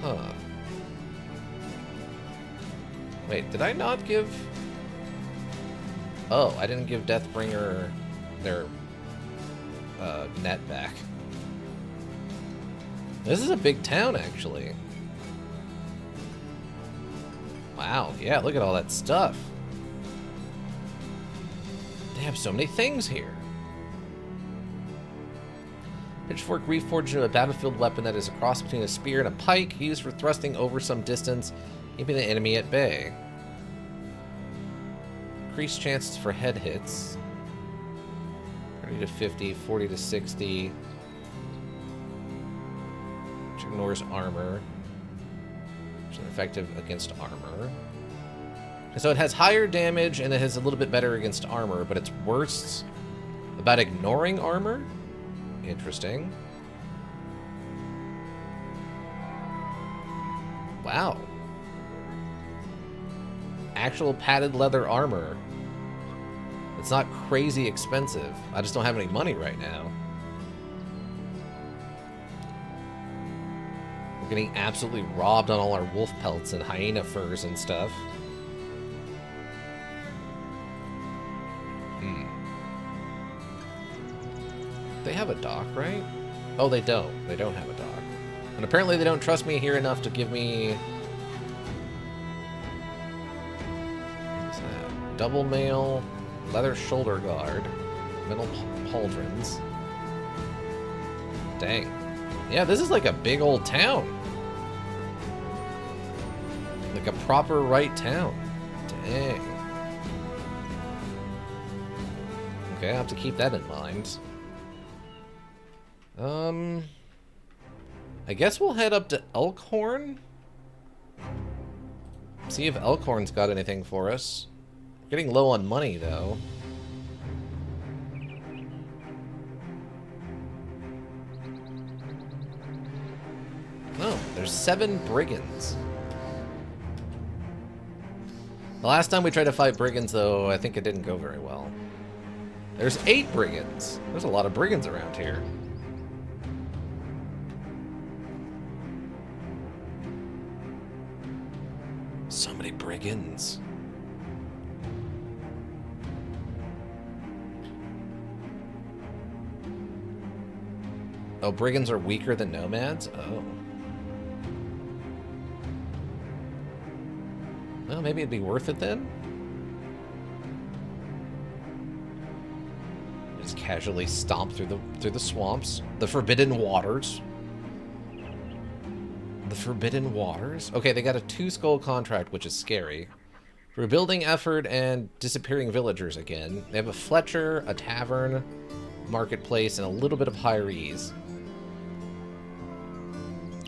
Huh. Wait, did I not give... Oh, I didn't give Deathbringer their net back. This is a big town, actually. Wow, yeah, look at all that stuff. They have so many things here. Pitchfork reforged into a battlefield weapon that is a cross between a spear and a pike, used for thrusting over some distance, keeping the enemy at bay. Increased chances for head hits. 30 to 50, 40 to 60. Which ignores armor. Which is effective against armor. And so it has higher damage and it has a little bit better against armor, but it's worse about ignoring armor? Interesting. Wow. Actual padded leather armor. It's not crazy expensive. I just don't have any money right now. We're getting absolutely robbed on all our wolf pelts and hyena furs and stuff. They have a dock, right? Oh, they don't. They don't have a dock. And apparently they don't trust me here enough to give me... What's that? Double mail, leather shoulder guard, metal pauldrons. Dang. Yeah, this is like a big old town. Like a proper right town. Dang. Okay, I have to keep that in mind. I guess we'll head up to Elkhorn. See if Elkhorn's got anything for us. We're getting low on money, though. Oh, there's 7 brigands. The last time we tried to fight brigands, though, I think it didn't go very well. There's 8 brigands. There's a lot of brigands around here. So many brigands. Oh, brigands are weaker than nomads? Oh. Well, maybe it'd be worth it then? Just casually stomp through the swamps. The Forbidden Waters. The Forbidden Waters? Okay, they got a 2-skull contract, which is scary. Rebuilding effort and disappearing villagers again. They have a Fletcher, a tavern, marketplace, and a little bit of Hyrese.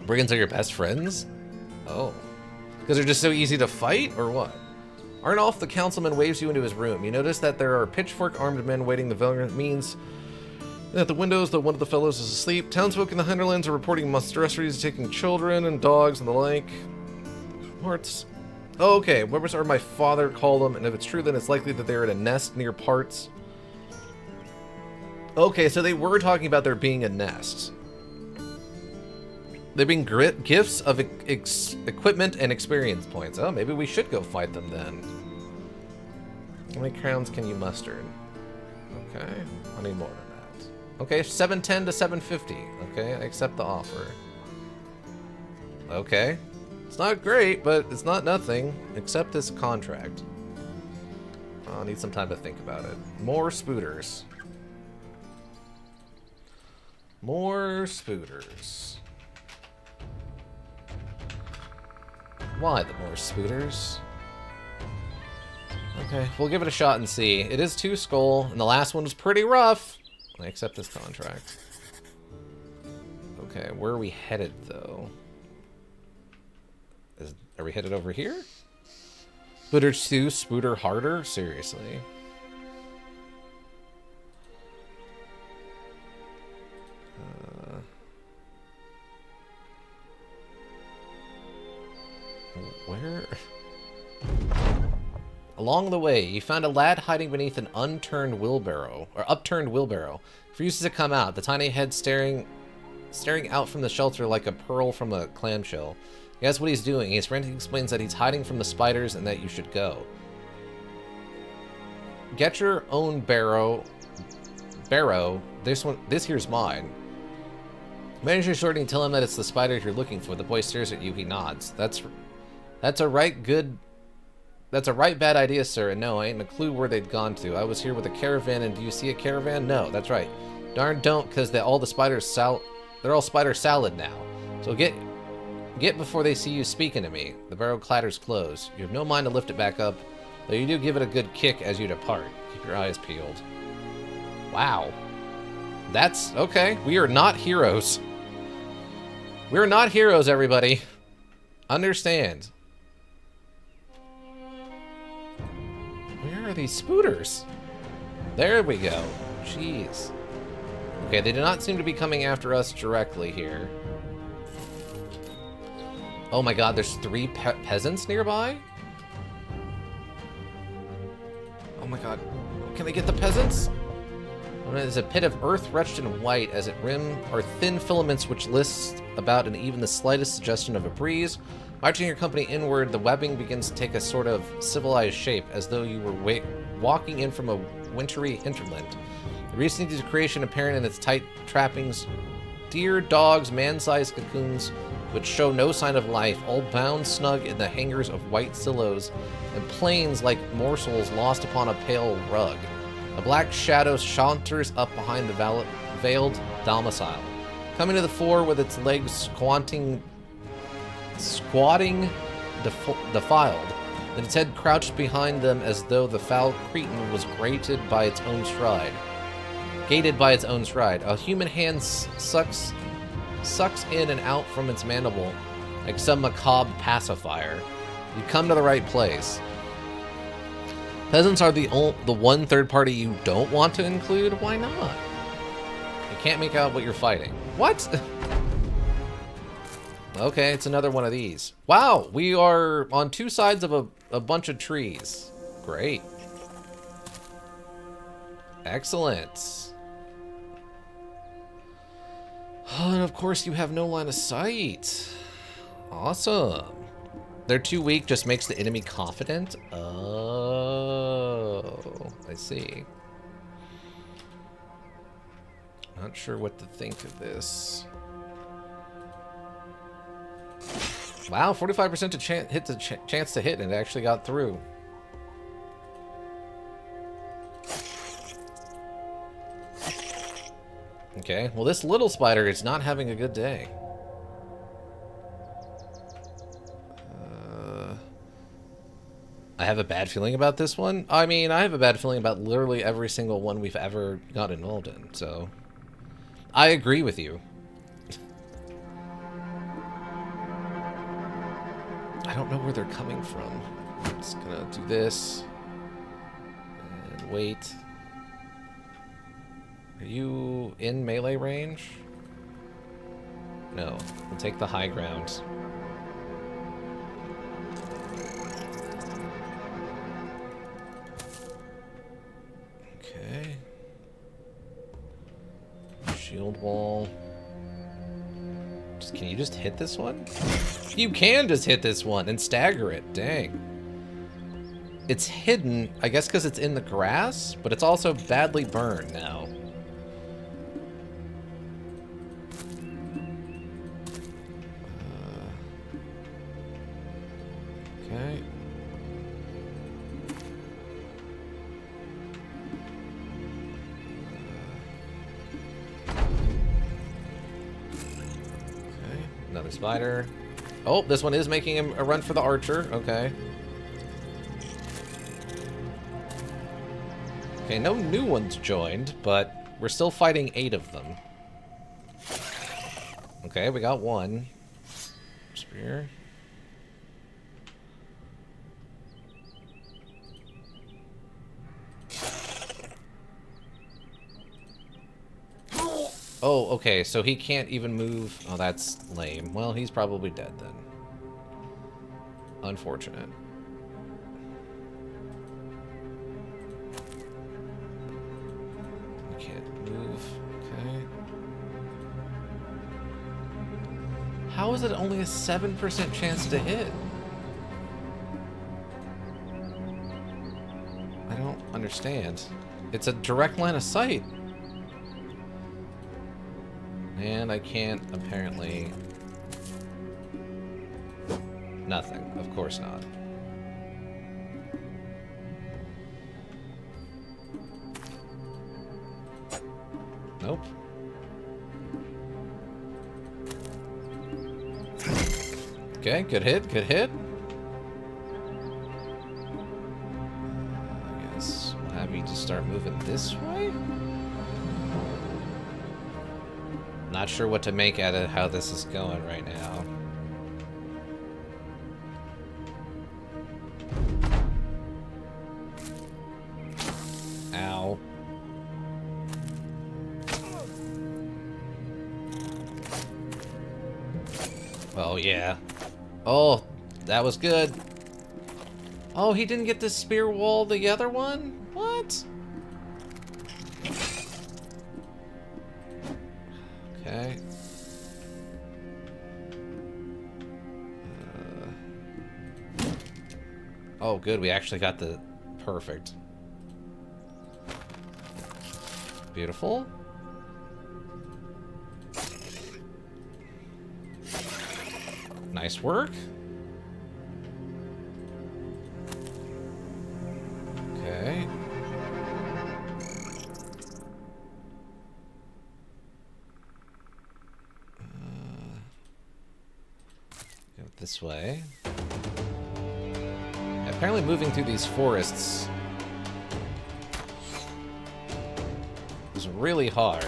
Brigands are your best friends? Oh. Because they're just so easy to fight, or what? Arnulf, the councilman, waves you into his room. You notice that there are pitchfork-armed men waiting the Valiant means at the windows, though one of the fellows is asleep. Townsfolk in the Hinterlands are reporting monstrosities taking children and dogs and the like. Parts. Oh, okay. What are my father called them? And if it's true, then it's likely that they're in a nest near parts. Okay, so they were talking about there being a nest. They're being gifts of equipment and experience points. Oh, maybe we should go fight them then. How many crowns can you muster? Okay, I need more than that. Okay, 710 to 750. Okay, I accept the offer. Okay. It's not great, but it's not nothing. Accept this contract. I'll need some time to think about it. More spooters. More spooters. Why the more spooters? Okay, we'll give it a shot and see. It is 2 skull, and the last one was pretty rough. I accept this contract. Okay, where are we headed, though? Are we headed over here? Spooter 2, Spooter harder? Seriously. Where? Along the way, you found a lad hiding beneath an upturned wheelbarrow. Refuses to come out, the tiny head staring out from the shelter like a pearl from a clamshell. He asks what he's doing. His friend explains that he's hiding from the spiders and that you should go. Get your own barrow. This here's mine. Manage your sorting, tell him that it's the spiders you're looking for. The boy stares at you, he nods. That's a right bad idea, sir, and no, I ain't a clue where they'd gone to. I was here with a caravan, and do you see a caravan? No, that's right. Darn don't, because they're all spider salad now. So get before they see you speaking to me. The barrow clatters closed. You have no mind to lift it back up, though you do give it a good kick as you depart. Keep your eyes peeled. Wow. That's okay. We are not heroes. We're not heroes, everybody. Understand. Where are these spooters? There we go. Jeez. Okay, they do not seem to be coming after us directly here. Oh my god, there's 3 peasants nearby? Oh my god. Can they get the peasants? There's a pit of earth retched in white, as it rim are thin filaments which list about and even the slightest suggestion of a breeze. Marching your company inward, the webbing begins to take a sort of civilized shape, as though you were walking in from a wintry hinterland. The recent creation apparent in its tight trappings. Deer, dogs, man-sized cocoons, which show no sign of life, all bound snug in the hangers of white silos, and plains like morsels lost upon a pale rug. A black shadow saunters up behind the veiled domicile, coming to the fore with its legs squatting defiled, and its head crouched behind them as though the foul cretin was gated by its own stride. A human hand sucks in and out from its mandible, like some macabre pacifier. You come to the right place. Peasants are the one third party you don't want to include? Why not? You can't make out what you're fighting. What? Okay, it's another one of these. Wow, we are on two sides of a bunch of trees. Great. Excellent. And of course you have no line of sight. Awesome. They're too weak, just makes the enemy confident? Oh, I see. Not sure what to think of this. Wow, 45% to chance to hit, and it actually got through. Okay, well this little spider is not having a good day. I have a bad feeling about this one. I mean, I have a bad feeling about literally every single one we've ever got involved in, so... I agree with you. I don't know where they're coming from. I'm just gonna do this. And wait. Are you in melee range? No. We'll take the high ground. Okay. Shield wall. Can you just hit this one? You can just hit this one and stagger it. Dang. It's hidden, I guess because it's in the grass, but it's also badly burned now. Okay. Another spider. Oh, this one is making him a run for the archer. Okay. Okay, no new ones joined, but we're still fighting 8 of them. Okay, we got one. Spear. Oh, okay, so he can't even move. Oh, that's lame. Well, he's probably dead then. Unfortunate. He can't move. Okay. How is it only a 7% chance to hit? I don't understand. It's a direct line of sight. And I can't, apparently... Nothing. Of course not. Nope. Okay, good hit, good hit. I guess we'll have you just start moving this way? Not sure what to make out of how this is going right now. Ow. Oh, yeah. Oh, that was good. Oh, he didn't get the spear wall the other one? What? Okay. Oh, good. We actually got the perfect. Beautiful. Nice work. Okay. Go this way. Apparently moving through these forests is really hard.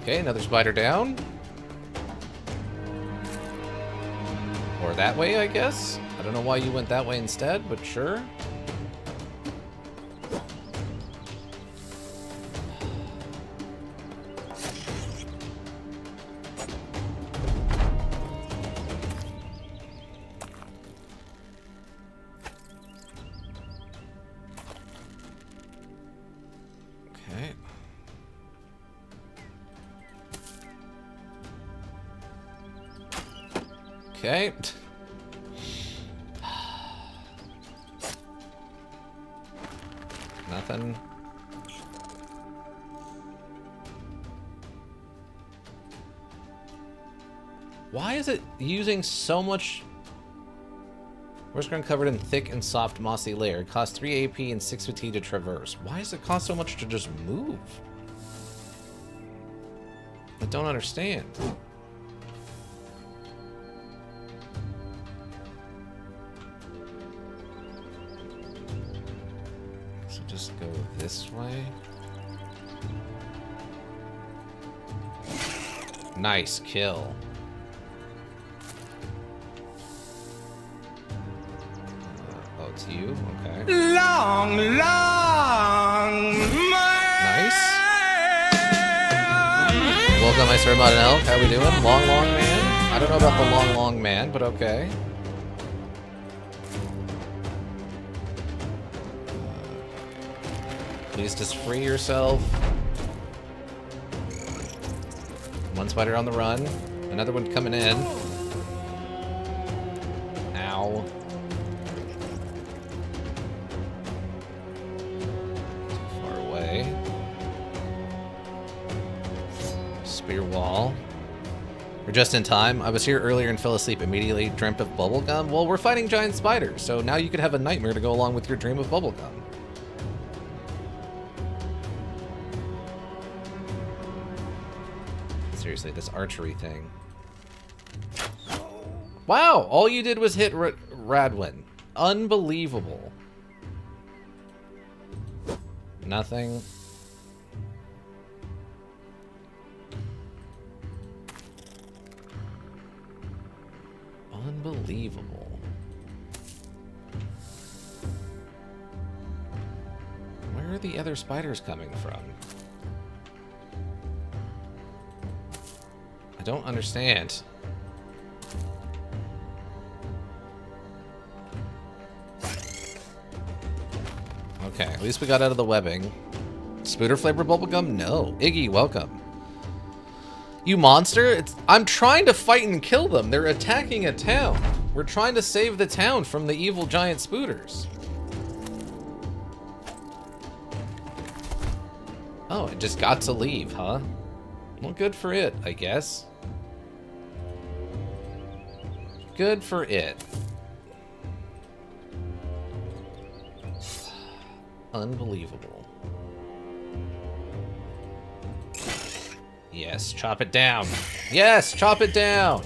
Okay, another spider down. Or that way, I guess? I don't know why you went that way instead, but sure. Okay. Okay. Nothing. Why is it using so much? Where's ground covered in thick and soft mossy layer? It costs 3 AP and 6 fatigue to traverse. Why does it cost so much to just move? I don't understand. So just go this way. Nice kill. Oh, it's you? Okay. Long, Nice. Welcome, I Sir Mod and Elk. How we doing? Long man? I don't know about the long man, but okay. Please just free yourself. One spider on the run. Another one coming in. Ow. Too far away. Spear wall. We're just in time. I was here earlier and fell asleep immediately. Dreamt of bubblegum. Well, we're fighting giant spiders, so now you could have a nightmare to go along with your dream of bubblegum. Seriously, this archery thing. Wow, all you did was hit Radwin. Unbelievable. Nothing. Unbelievable. Where are the other spiders coming from? I don't understand. Okay, at least we got out of the webbing. Spooter flavored bubblegum? No. Iggy, welcome. You monster! I'm trying to fight and kill them. They're attacking a town. We're trying to save the town from the evil giant spooters. Oh, it just got to leave, huh? Well, good for it, I guess. Good for it. Unbelievable. Yes, chop it down. Yes, chop it down.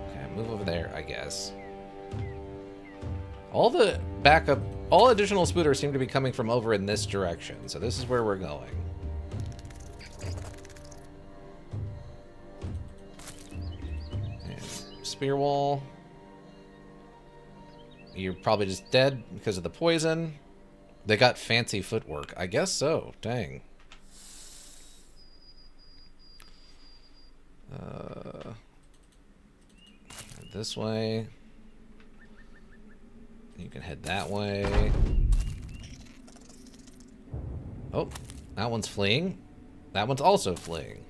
Okay, move over there, I guess. All the backup, all additional spooters seem to be coming from over in this direction, so this is where we're going. And spear wall. You're probably just dead because of the poison. They got fancy footwork. I guess so. Dang. This way. You can head that way. Oh, that one's fleeing. That one's also fleeing.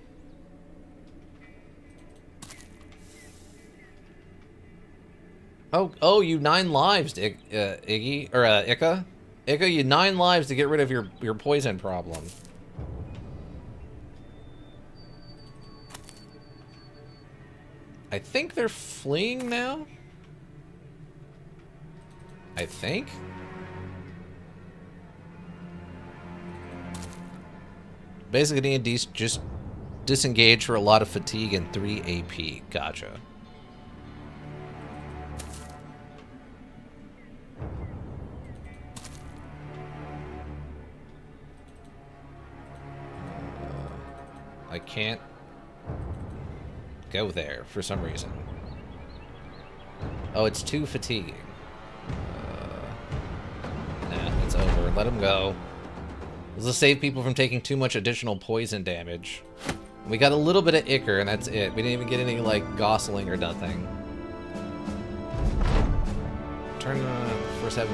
Oh, you 9 lives, Iggy, or Ika. Ika, you 9 lives to get rid of your poison problem. I think they're fleeing now. I think. Basically, D&D's just disengage for a lot of fatigue and 3 AP. Gotcha. I can't go there for some reason. Oh, it's too fatiguing. Nah, it's over. Let him go. This will save people from taking too much additional poison damage. We got a little bit of Ichor, and that's it. We didn't even get any, like, Gosling or nothing. Turn first have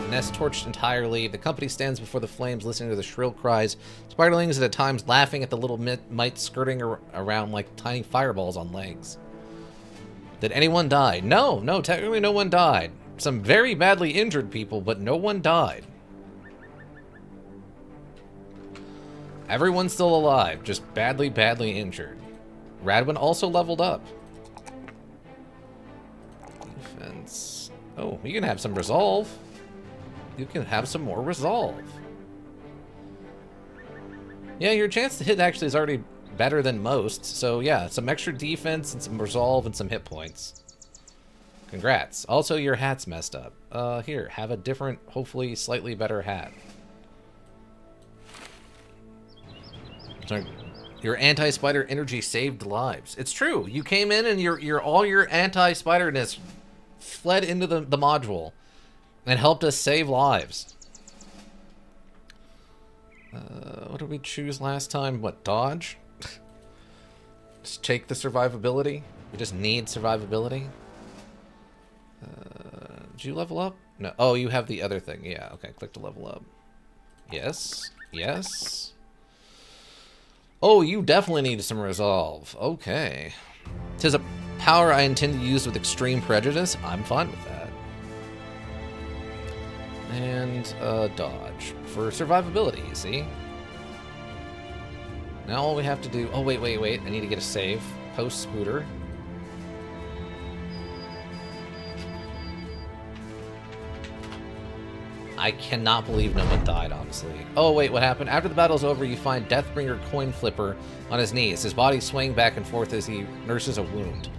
nest torched entirely. The company stands before the flames, listening to the shrill cries. Spiderlings at times laughing at the little mites skirting around like tiny fireballs on legs. Did anyone die? No, technically no one died. Some very badly injured people, but no one died. Everyone's still alive, just badly injured. Radwin also leveled up. Defense. Oh, you can have some resolve. You can have some more resolve. Yeah, your chance to hit actually is already better than most. So yeah, some extra defense and some resolve and some hit points. Congrats. Also, your hat's messed up. Here, have a different, hopefully slightly better hat. Sorry. Your anti-spider energy saved lives. It's true. You came in and all your anti-spiderness fled into the module and helped us save lives. What did we choose last time? What, dodge? Just take the survivability. We just need survivability. Did you level up? No. Oh, you have the other thing. Yeah, okay. Click to level up. Yes. Yes. Oh, you definitely need some resolve. Okay. 'Tis a power I intend to use with extreme prejudice. I'm fine with that. And dodge for survivability, you see? Now all we have to do... Oh, wait. I need to get a save. Post-Spooter. I cannot believe no one died, honestly. Oh, wait, what happened? After the battle's over, you find Deathbringer Coin Flipper on his knees, his body swaying back and forth as he nurses a wound.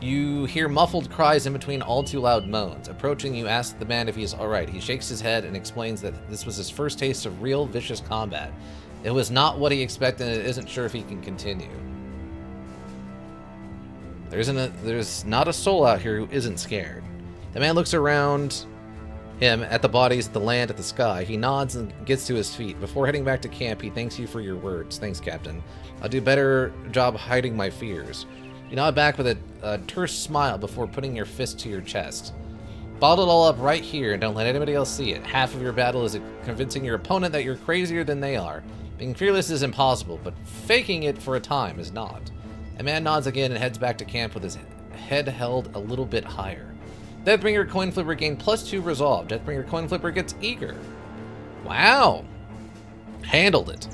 You hear muffled cries in between all too loud moans. Approaching, you ask the man if he's alright. He shakes his head and explains that this was his first taste of real, vicious combat. It was not what he expected, and it isn't sure if he can continue. There's not a soul out here who isn't scared. The man looks around him at the bodies, at the land, at the sky. He nods and gets to his feet. Before heading back to camp, he thanks you for your words. Thanks, Captain. I'll do a better job hiding my fears. You nod back with a terse smile before putting your fist to your chest. Bottle it all up right here and don't let anybody else see it. Half of your battle is convincing your opponent that you're crazier than they are. Being fearless is impossible, but faking it for a time is not. A man nods again and heads back to camp with his head held a little bit higher. Deathbringer Coin Flipper gained +2 resolve. Deathbringer Coin Flipper gets eager. Wow. Handled it.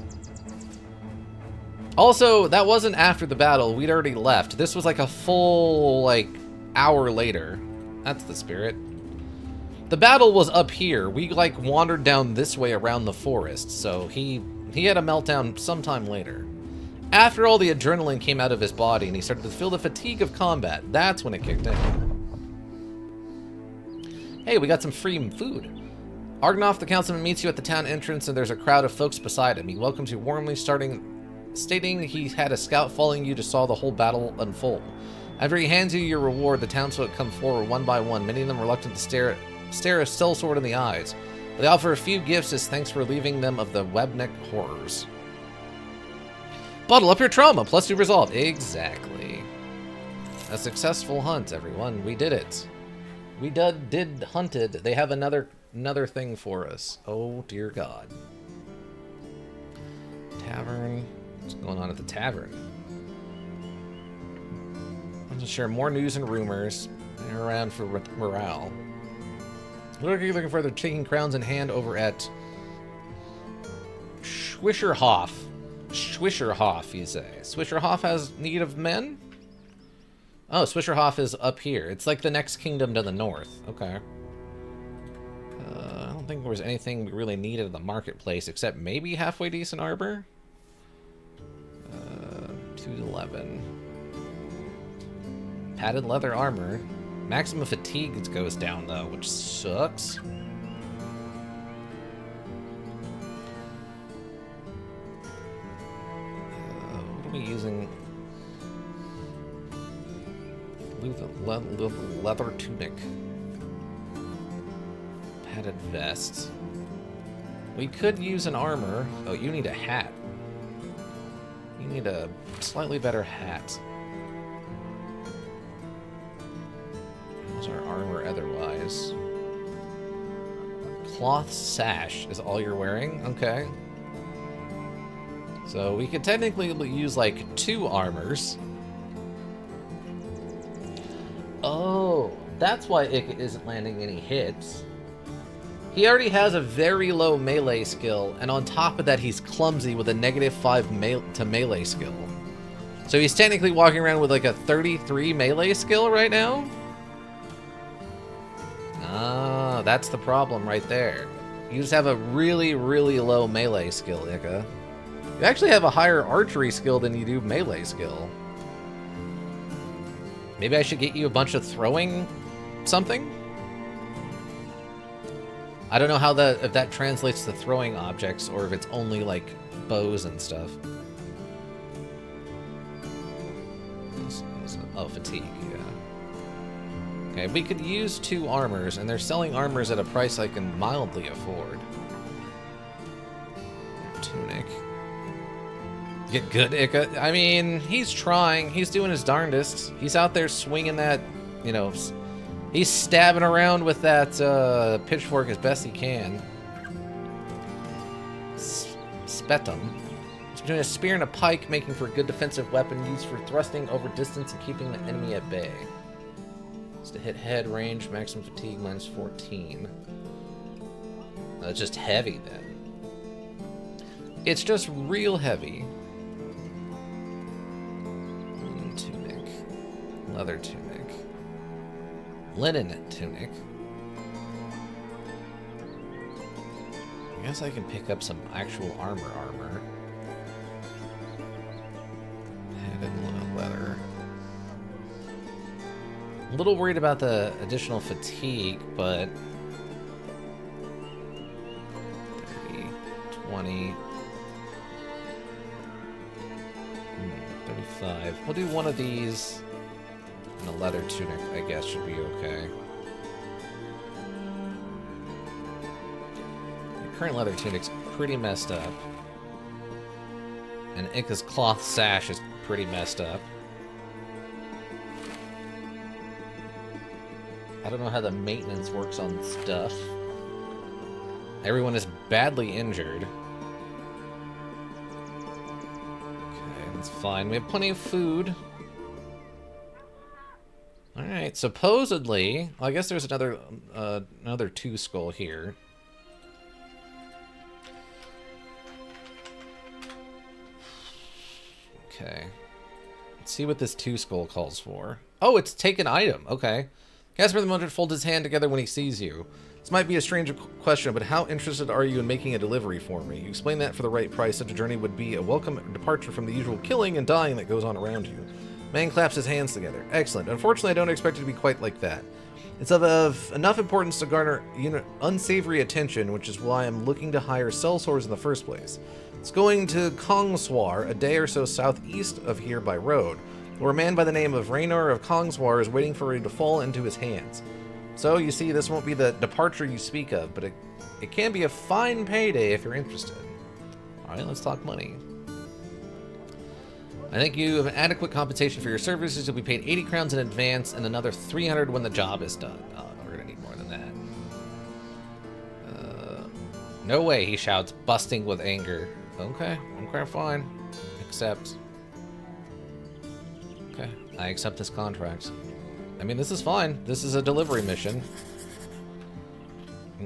Also, that wasn't after the battle. We'd already left. This was like a full, hour later. That's the spirit. The battle was up here. We, wandered down this way around the forest, so he had a meltdown sometime later. After all the adrenaline came out of his body and he started to feel the fatigue of combat, that's when it kicked in. Hey, we got some free food. Argnoff, the councilman, meets you at the town entrance, and there's a crowd of folks beside him. He welcomes you warmly, stating he had a scout following you to saw the whole battle unfold. After he hands you your reward, the townsfolk come forward one by one, many of them reluctant to stare a sellsword in the eyes. They offer a few gifts as thanks for relieving them of the Webneck horrors. Bottle up your trauma, +2 resolve. Exactly. A successful hunt, everyone. We did it. We did hunted. They have another thing for us. Oh, dear God. Tavern. What's going on at the tavern? I'll just share more news and rumors. They're around for morale. What are you looking for? They're taking crowns in hand over at Schwischerhof. Schwischerhof, you say. Schwischerhof has need of men? Oh, Schwischerhof is up here. It's like the next kingdom to the north. Okay. I don't think there was anything we really needed in the marketplace, except maybe halfway decent armor. 211. Padded leather armor. Maximum fatigue goes down, though, which sucks. What are we using? Leather tunic. Padded vest. We could use an armor. Oh, you need a hat. You need a slightly better hat. How's our armor otherwise? Cloth sash is all you're wearing? Okay. So we could technically use like 2 armors. Oh, that's why Ick isn't landing any hits. He already has a very low melee skill, and on top of that, he's clumsy with a -5 to melee skill. So he's technically walking around with like a 33 melee skill right now? Ah, that's the problem right there. You just have a really, really low melee skill, Ika. You actually have a higher archery skill than you do melee skill. Maybe I should get you a bunch of throwing something? I don't know how if that translates to throwing objects or if it's only like bows and stuff. Oh, fatigue, yeah. Okay, we could use 2 armors, and they're selling armors at a price I can mildly afford. Tunic. Get good, Ika. I mean, he's trying. He's doing his darndest. He's out there swinging that, you know, he's stabbing around with that pitchfork as best he can. Spetum. He's doing a spear and a pike, making for a good defensive weapon used for thrusting over distance and keeping the enemy at bay. It's to hit head range, maximum fatigue -14. That's just heavy then. It's just real heavy. Tunic. Leather tunic. Linen tunic. I guess I can pick up some actual armor. Padded leather. A little worried about the additional fatigue, but 30, 20, 35. We'll do one of these, and a leather tunic, I guess, should be okay. The current leather tunic's pretty messed up. And Ika's cloth sash is pretty messed up. I don't know how the maintenance works on stuff. Everyone is badly injured. Okay, that's fine. We have plenty of food. Alright, supposedly... Well, I guess there's another 2 skull here. Okay. Let's see what this 2 skull calls for. Oh, it's take an item. Okay. Casper the Mudred folds his hand together when he sees you. This might be a strange question, but how interested are you in making a delivery for me? You explain that for the right price, such a journey would be a welcome departure from the usual killing and dying that goes on around you. Man claps his hands together. Excellent. Unfortunately, I don't expect it to be quite like that. It's of enough importance to garner unsavory attention, which is why I'm looking to hire sellswords in the first place. It's going to Kongswar, a day or so southeast of here by road, where a man by the name of Raynor of Kongswar is waiting for it to fall into his hands. So, you see, this won't be the departure you speak of, but it can be a fine payday if you're interested. Alright, let's talk money. I think you have an adequate compensation for your services. You'll be paid 80 crowns in advance and another 300 when the job is done. Oh, we're gonna need more than that. No way, he shouts, busting with anger. Okay, fine. Accept. Okay, I accept this contract. I mean, this is fine. This is a delivery mission.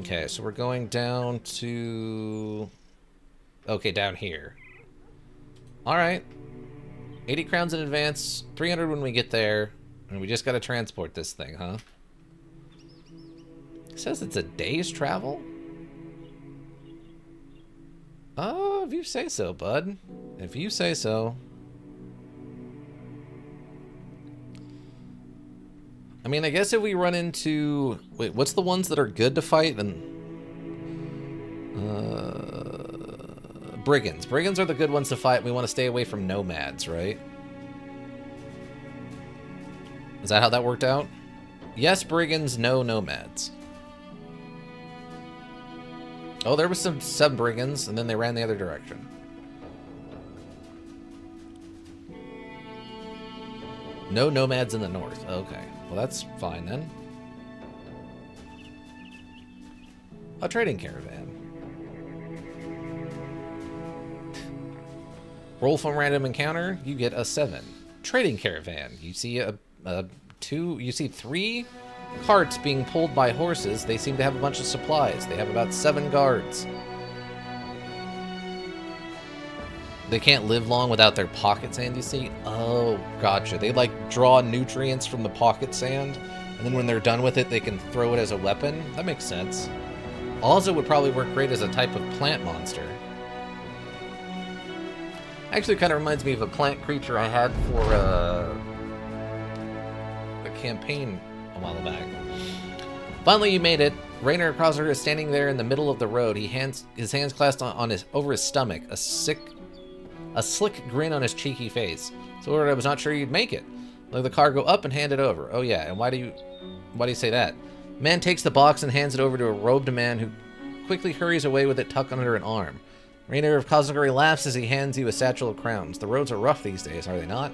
Okay, so we're going down to... Okay, down here. Alright. 80 crowns in advance, 300 when we get there, and we just gotta transport this thing, huh? It says it's a day's travel? Oh, if you say so, bud. If you say so. I mean, I guess if we run into... Wait, what's the ones that are good to fight? And brigands. Brigands are the good ones to fight. We want to stay away from nomads, right? Is that how that worked out? Yes, brigands, no nomads. Oh, there was some brigands, and then they ran the other direction. No nomads in the north. Okay. Well, that's fine then. A trading caravan. Roll from random encounter, you get a 7. Trading caravan. You see you see 3 carts being pulled by horses. They seem to have a bunch of supplies. They have about 7 guards. They can't live long without their pocket sand, you see? Oh, gotcha. They, like, draw nutrients from the pocket sand, and then when they're done with it, they can throw it as a weapon. That makes sense. Also would probably work great as a type of plant monster. Actually, kind of reminds me of a plant creature I had for a campaign a while back. Finally, you made it. Rainer Krauser is standing there in the middle of the road. His hands clasped over his stomach, a slick grin on his cheeky face. So I was not sure you'd make it. Let the car go up and hand it over. Oh yeah, and why do you say that? Man takes the box and hands it over to a robed man who quickly hurries away with it tucked under an arm. Rainer of Cosgary laughs as he hands you a satchel of crowns. The roads are rough these days, are they not?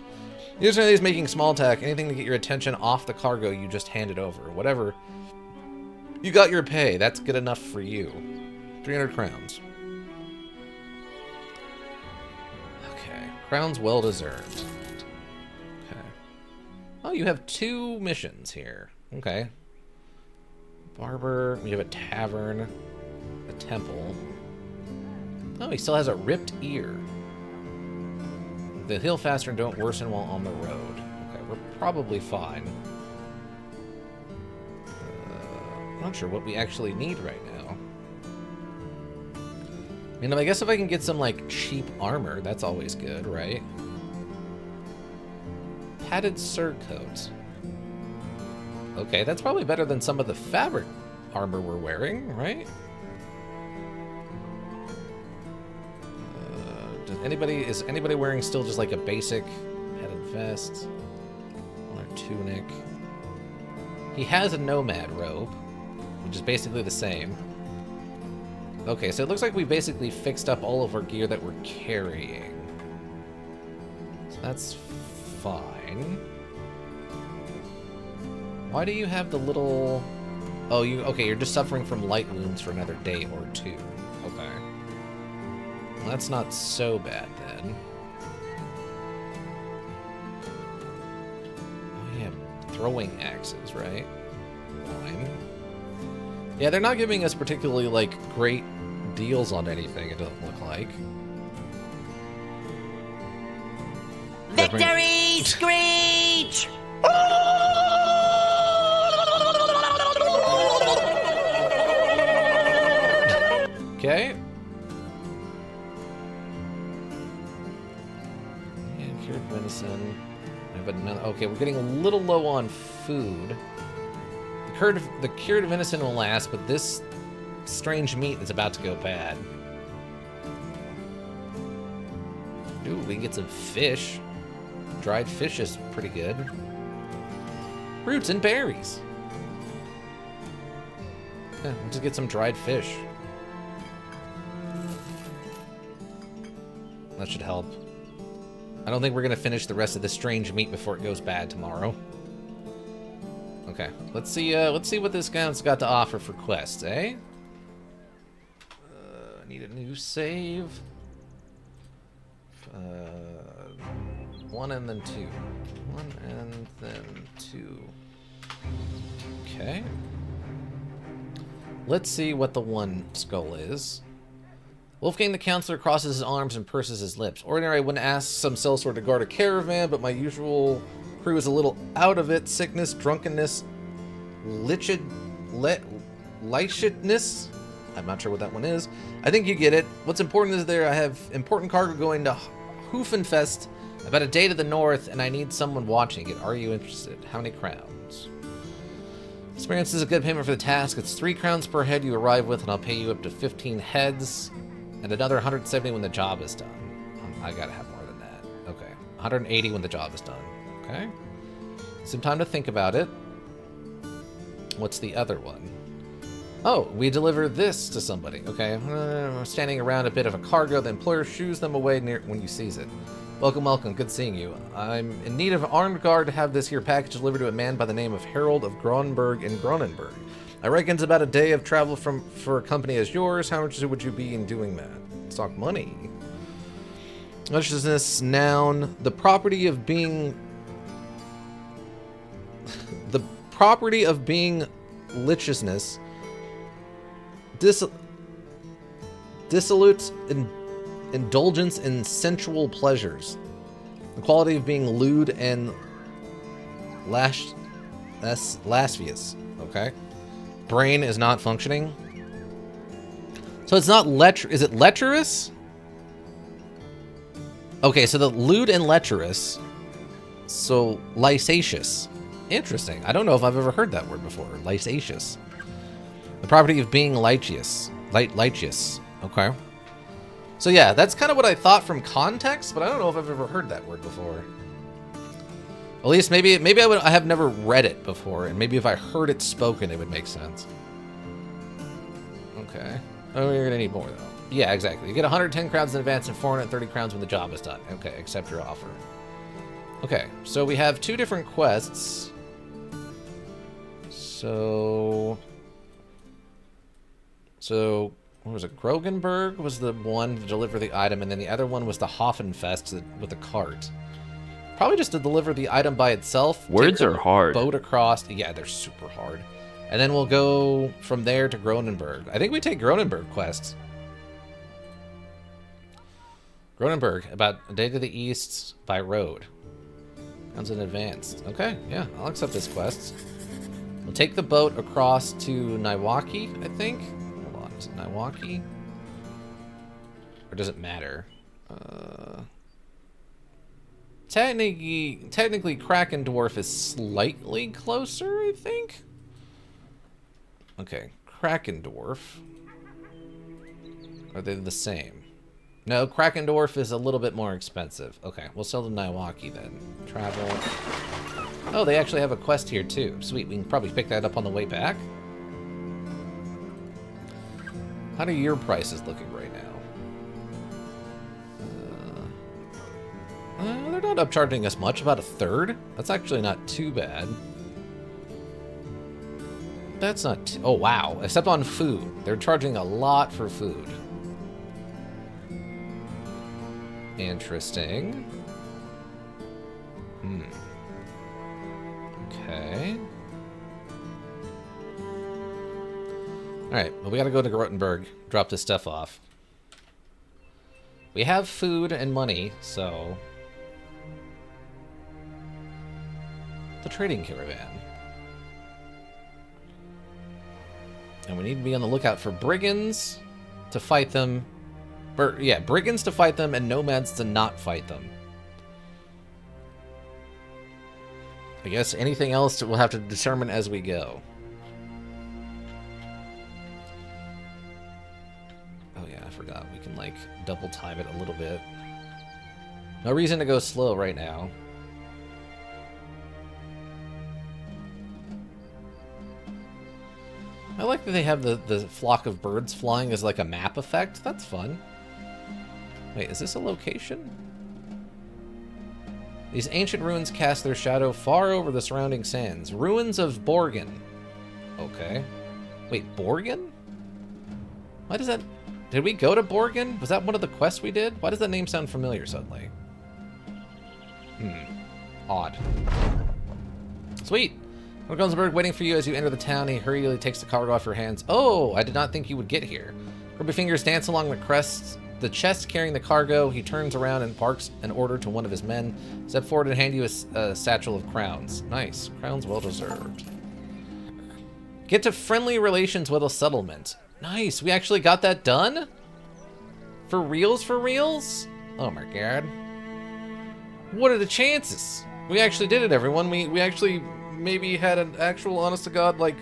Usually he's making small talk, anything to get your attention off the cargo you just handed over. Whatever. You got your pay. That's good enough for you. 300 crowns. Okay. Crowns well deserved. Okay. Oh, you have 2 missions here. Okay. Barber. We have a tavern. A temple. Oh, he still has a ripped ear. The hill faster and don't worsen while on the road. Okay, we're probably fine. I'm not sure what we actually need right now. I mean, I guess if I can get some, like, cheap armor, that's always good, right? Padded surcoat. Okay, that's probably better than some of the fabric armor we're wearing, right? Is anybody wearing still just like a basic padded vest or tunic? He has a nomad robe, which is basically the same. Okay, so it looks like we basically fixed up all of our gear that we're carrying. So that's fine. Why do you have the little... Oh, okay, you're just suffering from light wounds for another day or 2. Okay. Well, that's not so bad, then. Oh, yeah, throwing axes, right? Fine. Yeah, they're not giving us particularly, like, great deals on anything, it doesn't look like. Victory screech! Okay. Cured venison. Okay, we're getting a little low on food. The cured venison will last, but this strange meat is about to go bad. Ooh, we can get some fish. Dried fish is pretty good. Roots and berries. Yeah, we'll just get some dried fish. That should help. I don't think we're gonna finish the rest of this strange meat before it goes bad tomorrow. Okay, let's see what this guy's got to offer for quests, eh? I need a new save. 1 and then 2. 1 and then 2. Okay. Let's see what the one skull is. Wolfgang the Counselor crosses his arms and purses his lips. Ordinarily, I wouldn't ask some sellsword to guard a caravan, but my usual crew is a little out of it. Sickness, drunkenness, licentiousness. I'm not sure what that one is. I think you get it. What's important is I have important cargo going to Hoofenfest, about a day to the north, and I need someone watching it. Are you interested? How many crowns? Experience is a good payment for the task. It's 3 crowns per head you arrive with, and I'll pay you up to 15 heads, and another 170 when the job is done. I gotta have more than that. Okay. 180 when the job is done. Okay. Some time to think about it. What's the other one? Oh, we deliver this to somebody. Okay. Standing around a bit of a cargo, the employer shoos them away when you seize it. Welcome, welcome. Good seeing you. I'm in need of an armed guard to have this here package delivered to a man by the name of Harold of Gronenberg in Gronenberg. I reckon it's about a day of travel for a company as yours. How much would you be in doing that? Let's talk money. Licentiousness, noun. The property of being licentiousness. Dissolute indulgence in sensual pleasures. The quality of being lewd and lascivious. Okay. Brain is not functioning. So it's not is it lecherous? Okay, so the lewd and lecherous. So licentious. Interesting. I don't know if I've ever heard that word before. Licentious. The property of being licentious. Okay. So yeah, that's kind of what I thought from context, but I don't know if I've ever heard that word before. At least maybe I have never read it before, and maybe if I heard it spoken, it would make sense. Okay. Oh, you're gonna need more though. Yeah, exactly. You get 110 crowns in advance and 430 crowns when the job is done. Okay, accept your offer. Okay, so we have 2 different quests. So what was it? Grogenberg was the one to deliver the item, and then the other one was the Hoffenfest with the cart. Probably just to deliver the item by itself. Words are hard. Boat across. Yeah, they're super hard. And then we'll go from there to Gronenberg. I think we take Gronenberg quests. Gronenberg, about a day to the east by road. Comes in advance. Okay, yeah, I'll accept this quest. We'll take the boat across to Niwaki, I think. Hold on, is it Niwaki? Or does it matter? Technically, Kraken Dwarf is slightly closer, I think. Okay, Kraken Dwarf. Are they the same? No, Kraken Dwarf is a little bit more expensive. Okay, we'll sell to Niwaki then. Travel. Oh, they actually have a quest here too. Sweet, we can probably pick that up on the way back. How are your prices looking right now? They're not upcharging us much, about a third. That's actually not too bad. That's not oh wow, except on food. They're charging a lot for food. Interesting. Okay. Alright, well we gotta go to Gronenberg, drop this stuff off. We have food and money, so... The trading caravan. And we need to be on the lookout for brigands to fight them. Yeah, brigands to fight them and nomads to not fight them. I guess anything else we'll have to determine as we go. Oh yeah, I forgot. We can, like, double time it a little bit. No reason to go slow right now. I like that they have the flock of birds flying as like a map effect. That's fun. Wait, is this a location? These ancient ruins cast their shadow far over the surrounding sands. Ruins of Borgen. Okay. Wait, Borgen? Why does that... Did we go to Borgen? Was that one of the quests we did? Why does that name sound familiar suddenly? Odd. Sweet. Gunsberg waiting for you as you enter the town. He hurriedly takes the cargo off your hands. Oh, I did not think you would get here. Ruby fingers dance along the chest carrying the cargo. He turns around and barks an order to one of his men. Step forward and hand you a satchel of crowns. Nice. Crowns well deserved. Get to friendly relations with a settlement. Nice. We actually got that done? For reals, for reals? Oh my god. What are the chances? We actually did it, everyone. We actually maybe had an actual, honest to God, like,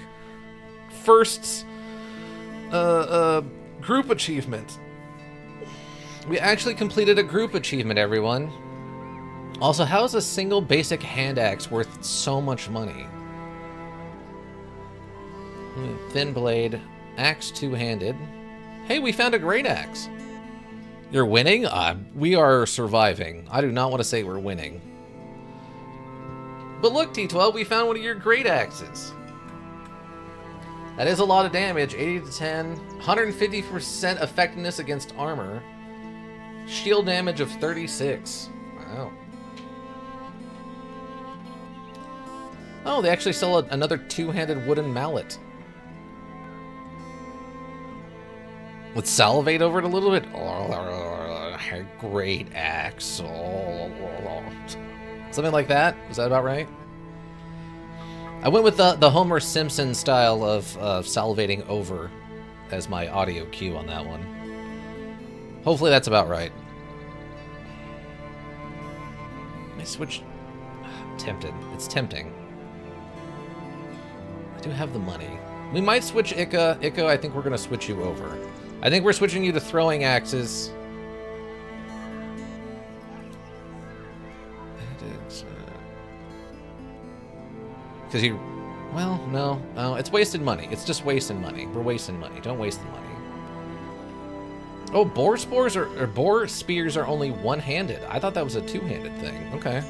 first group achievement. We actually completed a group achievement, everyone. Also, how is a single basic hand axe worth so much money? Thin blade, axe two-handed. Hey, we found a great axe. You're winning? We are surviving. I do not want to say we're winning. But look, T12, we found one of your great axes. That is a lot of damage. 80 to 10. 150% effectiveness against armor. Shield damage of 36. Wow. Oh, they actually sell another two-handed wooden mallet. Let's salivate over it a little bit. Great axe. Something like that? Is that about right? I went with the Homer Simpson style of salivating over as my audio cue on that one. Hopefully that's about right. I switch. I'm tempted. It's tempting. I do have the money. We might switch Ika. Ika, I think we're going to switch you over. I think we're switching you to throwing axes. Because you... Well, no. No, it's wasted money. It's just wasting money. We're wasting money. Don't waste the money. Oh, boar spores or boar spears are only one-handed. I thought that was a two-handed thing. Okay.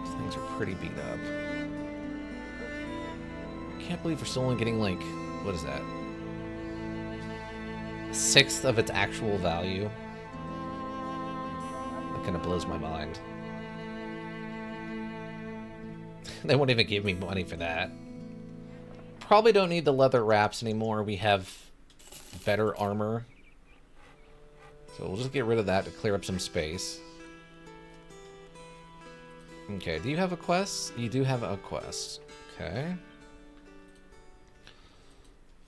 These things are pretty beat up. I can't believe we're still only getting, like... What is that? A sixth of its actual value. That kind of blows my mind. They won't even give me money for that. Probably don't need the leather wraps anymore. We have better armor. So we'll just get rid of that to clear up some space. Okay, do you have a quest? You do have a quest. Okay.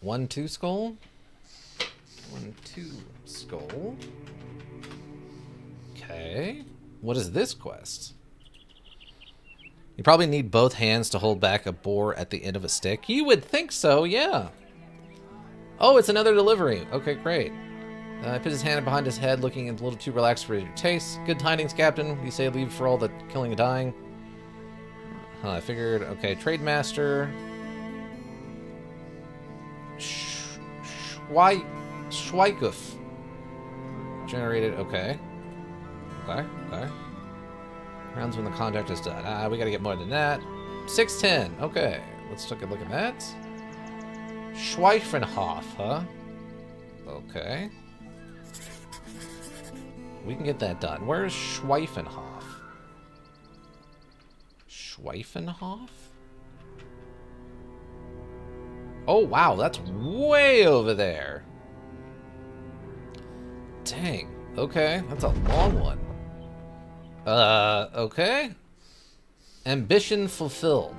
1-2 skull. 1-2 skull. Okay. What is this quest? You probably need both hands to hold back a boar at the end of a stick. You would think so, yeah. Oh, it's another delivery. Okay, great. He put his hand behind his head, looking a little too relaxed for your taste. Good tidings, Captain. You say leave for all the killing and dying. I figured. Okay, Trade Master. Schweikuf. Generated. Okay. Okay. Rounds when the contract is done. We gotta get more than that. 610. Okay. Let's take a look at that. Schweifenhof, huh? Okay. We can get that done. Where's Schweifenhof? Schweifenhof? Oh, wow. That's way over there. Dang. Okay. That's a long one. Okay. Ambition fulfilled.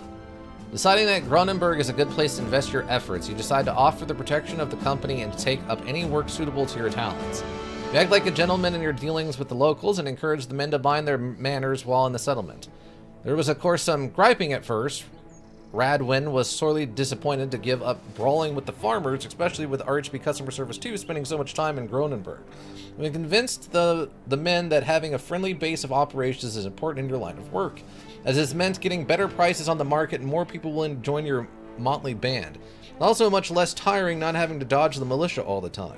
Deciding that Gronenberg is a good place to invest your efforts, you decide to offer the protection of the company and to take up any work suitable to your talents. You act like a gentleman in your dealings with the locals and encourage the men to mind their manners while in the settlement. There was, of course, some griping at first. Radwin was sorely disappointed to give up brawling with the farmers, especially with RHB Customer Service 2 spending so much time in Gronenberg. We convinced the men that having a friendly base of operations is important in your line of work, as it's meant getting better prices on the market and more people will join your motley band. Also much less tiring not having to dodge the militia all the time.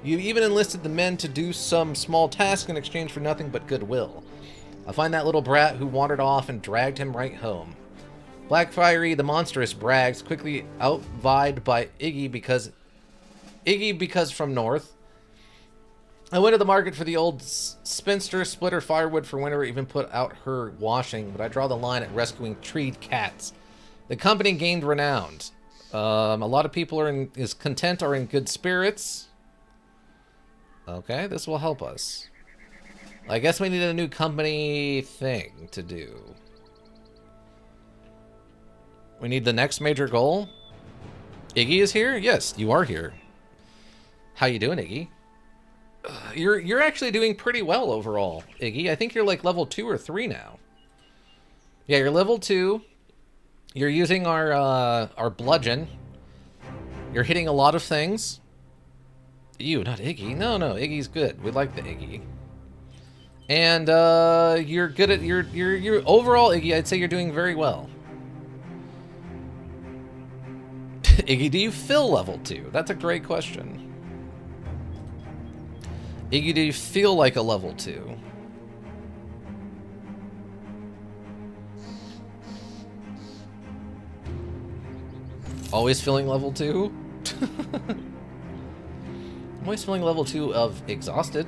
You even enlisted the men to do some small task in exchange for nothing but goodwill. I find that little brat who wandered off and dragged him right home. Black Fiery, the monstrous, brags, quickly outvied by Iggy because from north. I went to the market for the old spinster, splitter firewood for winter, even put out her washing, but I draw the line at rescuing treed cats. The company gained renown. A lot of people is content or in good spirits. Okay, this will help us. I guess we need a new company thing to do. We need the next major goal. Iggy is here? Yes, you are here. How you doing, Iggy? You're actually doing pretty well overall, Iggy. I think you're like level 2 or 3 now. Yeah, you're level 2. You're using our bludgeon. You're hitting a lot of things. You, not Iggy. No, Iggy's good. We like the Iggy. And you're good at your overall, Iggy. I'd say you're doing very well. Iggy, do you feel level 2? That's a great question. Iggy, do you feel like a level 2? Always feeling level 2? I'm always feeling level 2 of exhausted.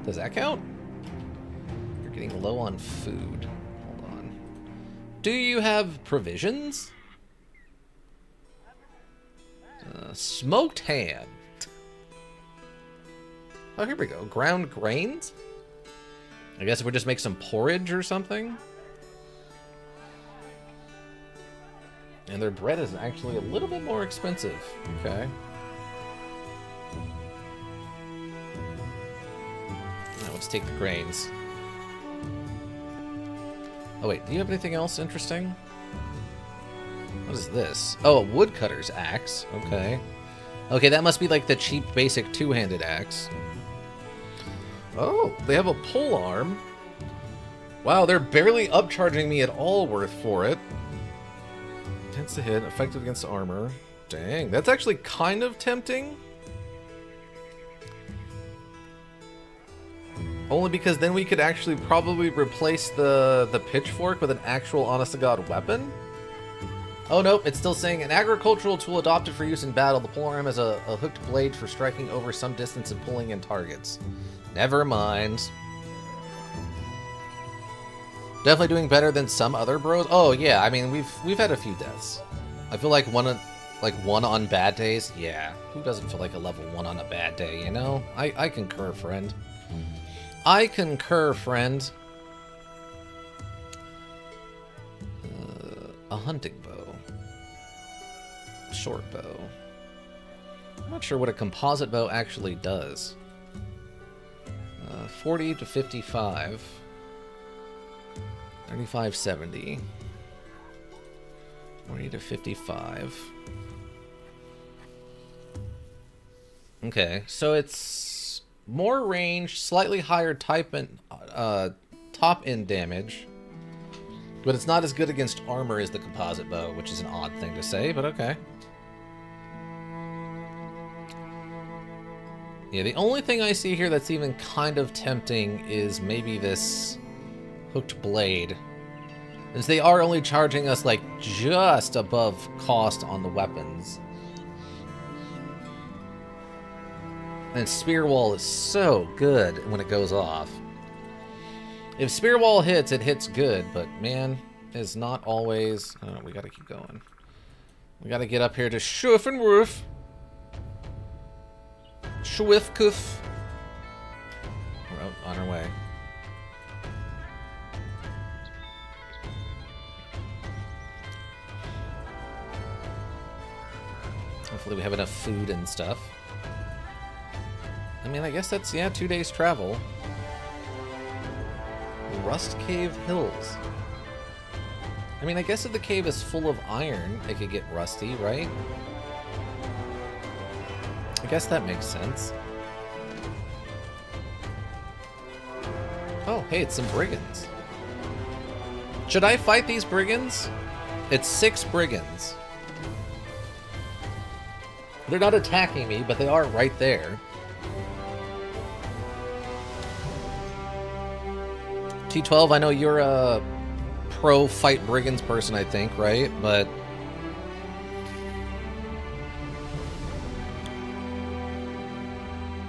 Does that count? You're getting low on food. Hold on. Do you have provisions? Smoked ham. Oh, here we go. Ground grains? I guess if we just make some porridge or something. And their bread is actually a little bit more expensive. Okay. Now let's take the grains. Oh wait, do you have anything else interesting? What is this? Oh, a woodcutter's axe. Okay. Okay, that must be like the cheap basic two-handed axe. Oh, they have a pole arm. Wow, they're barely upcharging me at all worth for it. Tends to hit, effective against armor. Dang, that's actually kind of tempting. Only because then we could actually probably replace the pitchfork with an actual honest-to-God weapon. Oh, nope, it's still saying an agricultural tool adopted for use in battle. The polearm has a hooked blade for striking over some distance and pulling in targets. Never mind. Definitely doing better than some other bros. Oh yeah, I mean we've had a few deaths. I feel like one on bad days. Yeah, who doesn't feel like a level 1 on a bad day? You know, I concur, friend. I concur, friend. A hunting bow. Short bow. I'm not sure what a composite bow actually does. 40 to 55. 35, 70. 40 to 55. Okay, so it's more range, slightly higher top end damage. But it's not as good against armor as the composite bow, which is an odd thing to say, but okay. Yeah, the only thing I see here that's even kind of tempting is maybe this hooked blade. As they are only charging us like just above cost on the weapons. And Spear Wall is so good when it goes off. If Spear Wall hits, it hits good, but man, it's not always... Oh, we gotta keep going. We gotta get up here to Schuffenwurf. Schwiffkuf. We're on our way. Hopefully we have enough food and stuff. I mean, I guess that's, yeah, 2 days travel. Rust Cave Hills. I mean, I guess if the cave is full of iron, it could get rusty, right? I guess that makes sense. Oh, hey, it's some brigands. Should I fight these brigands? It's 6 brigands. They're not attacking me, but they are right there. T12, I know you're a pro fight brigands person, I think, right? But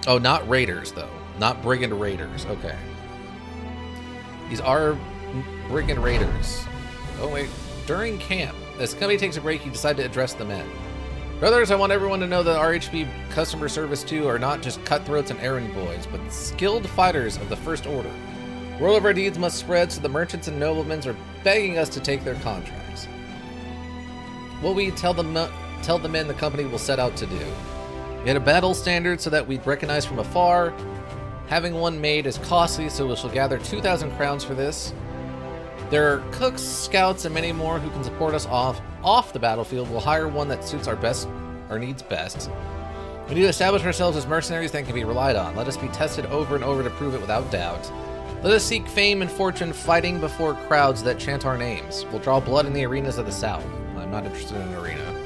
oh, not raiders though. Not brigand raiders. Okay. These are brigand raiders. Oh, wait. During camp, as the company takes a break, you decide to address the men. Brothers, I want everyone to know that RHB customer service 2 are not just cutthroats and errand boys, but skilled fighters of the First Order. The word of our deeds must spread, so the merchants and noblemen are begging us to take their contracts. What we tell the men the company will set out to do. We had a battle standard so that we'd recognize from afar. Having one made is costly, so we shall gather 2,000 crowns for this. There are cooks, scouts, and many more who can support us off the battlefield. We'll hire one that suits our needs best. We need to establish ourselves as mercenaries that can be relied on. Let us be tested over and over to prove it without doubt. Let us seek fame and fortune fighting before crowds that chant our names. We'll draw blood in the arenas of the South. I'm not interested in an arena.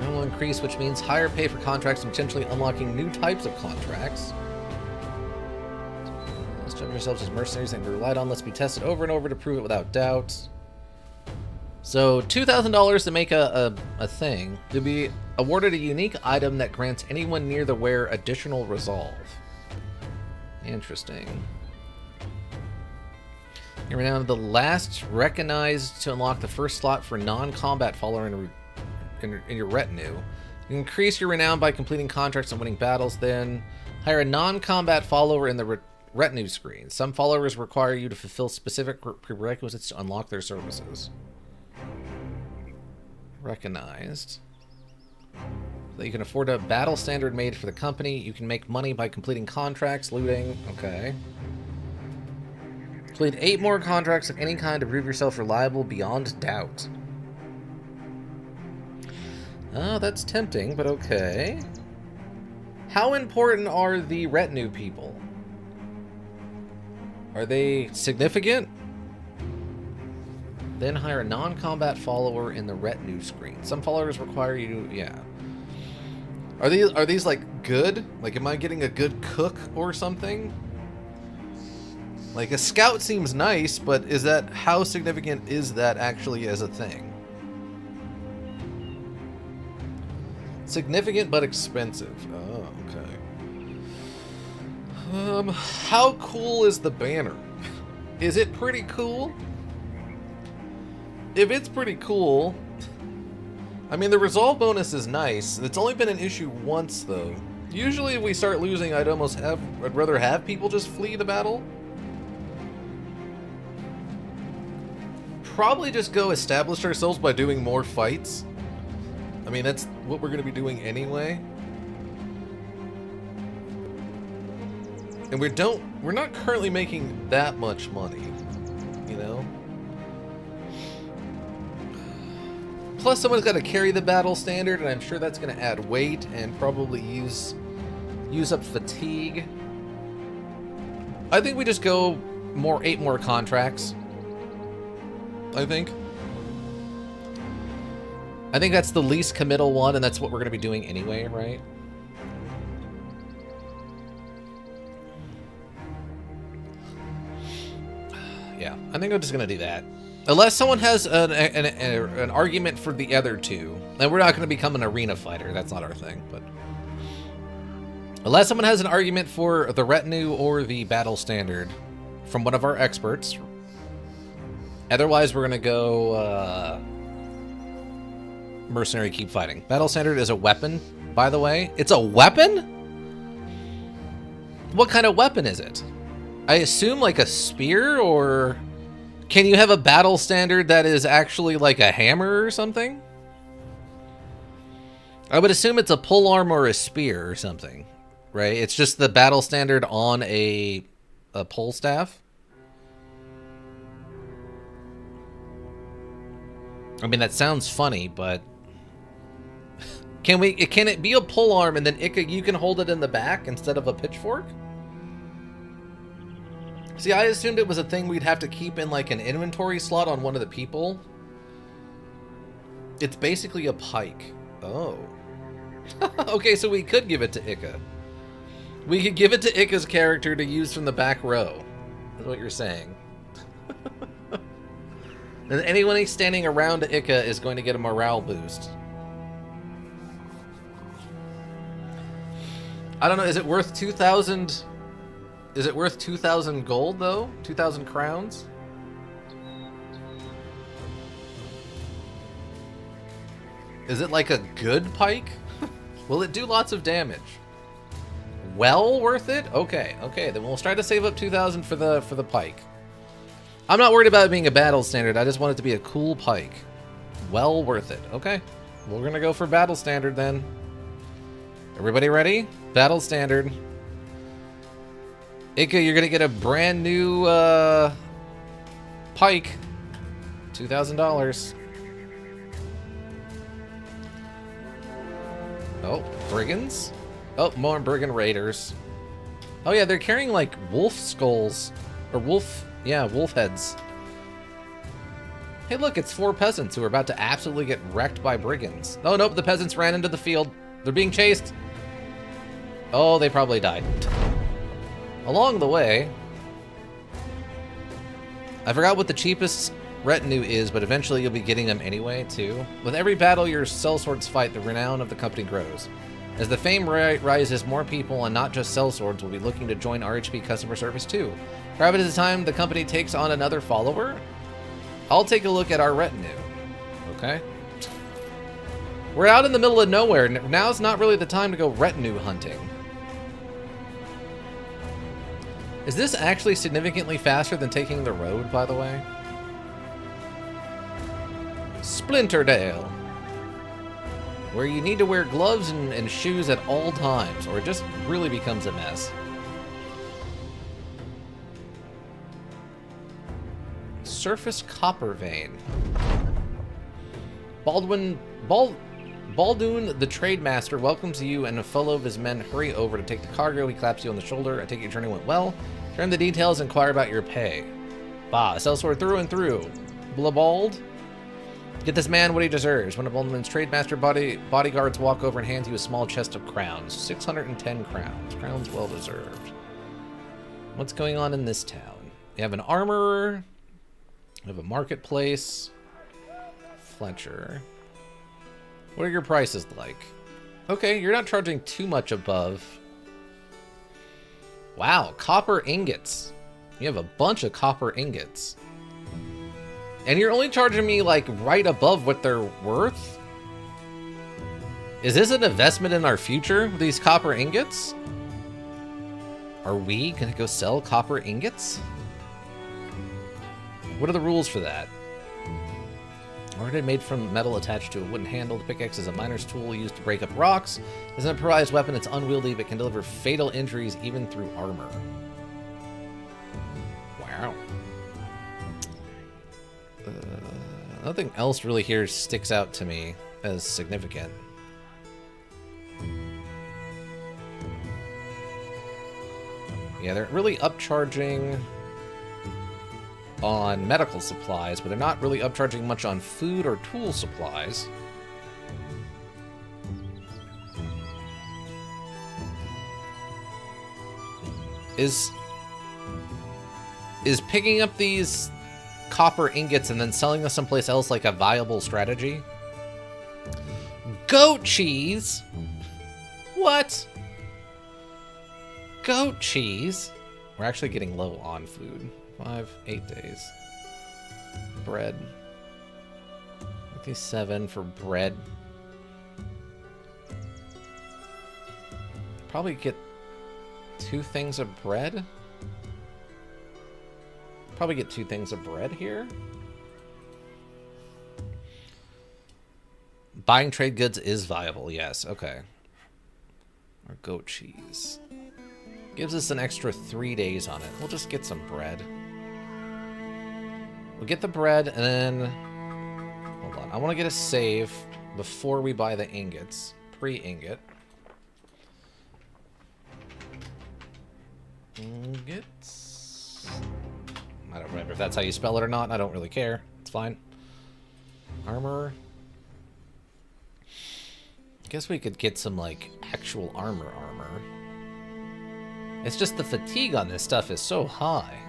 Will increase, which means higher pay for contracts and potentially unlocking new types of contracts. Let's judge ourselves as mercenaries that can be relied on. Let's be tested over and over to prove it without doubt. So $2,000 to make a thing. To be awarded a unique item that grants anyone near the wearer additional resolve. Interesting. You're now the last recognized to unlock the first slot for non-combat follower in your retinue. You increase your renown by completing contracts and winning battles, then hire a non-combat follower in the retinue screen. Some followers require you to fulfill specific prerequisites to unlock their services. Recognized. So you can afford a battle standard made for the company. You can make money by completing contracts, looting. Okay. Complete 8 more contracts of any kind to prove yourself reliable beyond doubt. Oh, that's tempting, but okay. How important are the retinue people? Are they significant? Then hire a non-combat follower in the retinue screen. Some followers require you to, yeah. Are these like good? Like, am I getting a good cook or something? Like, a scout seems nice, but is that, how significant is that actually as a thing? Significant but expensive. Oh, okay. How cool is the banner? Is it pretty cool? If it's pretty cool... I mean, the resolve bonus is nice. It's only been an issue once, though. Usually if we start losing, I'd rather have people just flee the battle. Probably just go establish ourselves by doing more fights. I mean, that's what we're going to be doing anyway. And we're not currently making that much money, you know? Plus, someone's got to carry the battle standard, and I'm sure that's going to add weight and probably use up fatigue. I think we just go 8 more contracts. I think that's the least committal one, and that's what we're going to be doing anyway, right? Yeah, I think I'm just going to do that. Unless someone has an argument for the other two. And we're not going to become an arena fighter. That's not our thing, but... Unless someone has an argument for the retinue or the battle standard from one of our experts. Otherwise, we're going to go... mercenary, keep fighting. Battle standard is a weapon, by the way. It's a weapon? What kind of weapon is it? I assume like a spear, or... Can you have a battle standard that is actually like a hammer or something? I would assume it's a polearm or a spear or something, right? It's just the battle standard on a pole staff. I mean, that sounds funny, but can it be a polearm and then you can hold it in the back instead of a pitchfork? See, I assumed it was a thing we'd have to keep in like an inventory slot on one of the people. It's basically a pike. Oh. Okay, so we could give it to Ika. We could give it to Ika's character to use from the back row. That's what you're saying. And anyone standing around Ika is going to get a morale boost. I don't know, is it worth 2,000? Is it worth 2,000 gold, though? 2,000 crowns? Is it like a good pike? Will it do lots of damage? Well worth it? Okay, okay, then we'll try to save up 2,000 for the pike. I'm not worried about it being a battle standard, I just want it to be a cool pike. Well worth it. Okay, we're gonna go for battle standard then. Everybody ready? Battle standard. Ika, you're gonna get a brand new pike. $2,000. Oh, brigands? Oh, more brigand raiders. Oh yeah, they're carrying like wolf skulls. Or wolf heads. Hey look, it's 4 peasants who are about to absolutely get wrecked by brigands. Oh nope, the peasants ran into the field. They're being chased. Oh, they probably died. Along the way, I forgot what the cheapest retinue is, but eventually you'll be getting them anyway, too. With every battle your sellswords fight, the renown of the company grows. As the fame rises, more people, and not just sellswords, will be looking to join RHP customer service, too. Perhaps it is time the company takes on another follower? I'll take a look at our retinue. Okay. We're out in the middle of nowhere. Now's not really the time to go retinue hunting. Is this actually significantly faster than taking the road, by the way? Splinterdale. Where you need to wear gloves and shoes at all times, or it just really becomes a mess. Surface copper vein. Baldoon the trade master welcomes you, and a fellow of his men hurry over to take the cargo. He claps you on the shoulder. I take your journey went well. Turn the details, inquire about your pay. Bah, sellsword through and through. Blabald? Get this man what he deserves. One of Baldwin's trade master bodyguards walk over and hands you a small chest of crowns. 610 crowns. Crowns well deserved. What's going on in this town? You have an armorer. You have a marketplace. Fletcher. What are your prices like? Okay, you're not charging too much above. Wow, copper ingots. You have a bunch of copper ingots. And you're only charging me like right above what they're worth? Is this an investment in our future, these copper ingots? Are we gonna go sell copper ingots? What are the rules for that? Ornate made from metal attached to a wooden handle. The pickaxe is a miner's tool used to break up rocks. As an improvised weapon, it's unwieldy but can deliver fatal injuries even through armor. Wow. Nothing else really here sticks out to me as significant. Yeah, they're really upcharging on medical supplies, but they're not really upcharging much on food or tool supplies. Is picking up these copper ingots and then selling them someplace else like a viable strategy? Goat cheese? What? Goat cheese? We're actually getting low on food. 8 days. Bread. 57 for bread. Probably get 2 things of bread. Probably get 2 things of bread here. Buying trade goods is viable, yes. Okay. Or goat cheese. Gives us an extra 3 days on it. We'll just get some bread. We'll get the bread and then... Hold on. I want to get a save before we buy the ingots. Pre-ingot. Ingots. I don't remember if that's how you spell it or not. I don't really care. It's fine. Armor. I guess we could get some, like, actual armor. It's just the fatigue on this stuff is so high.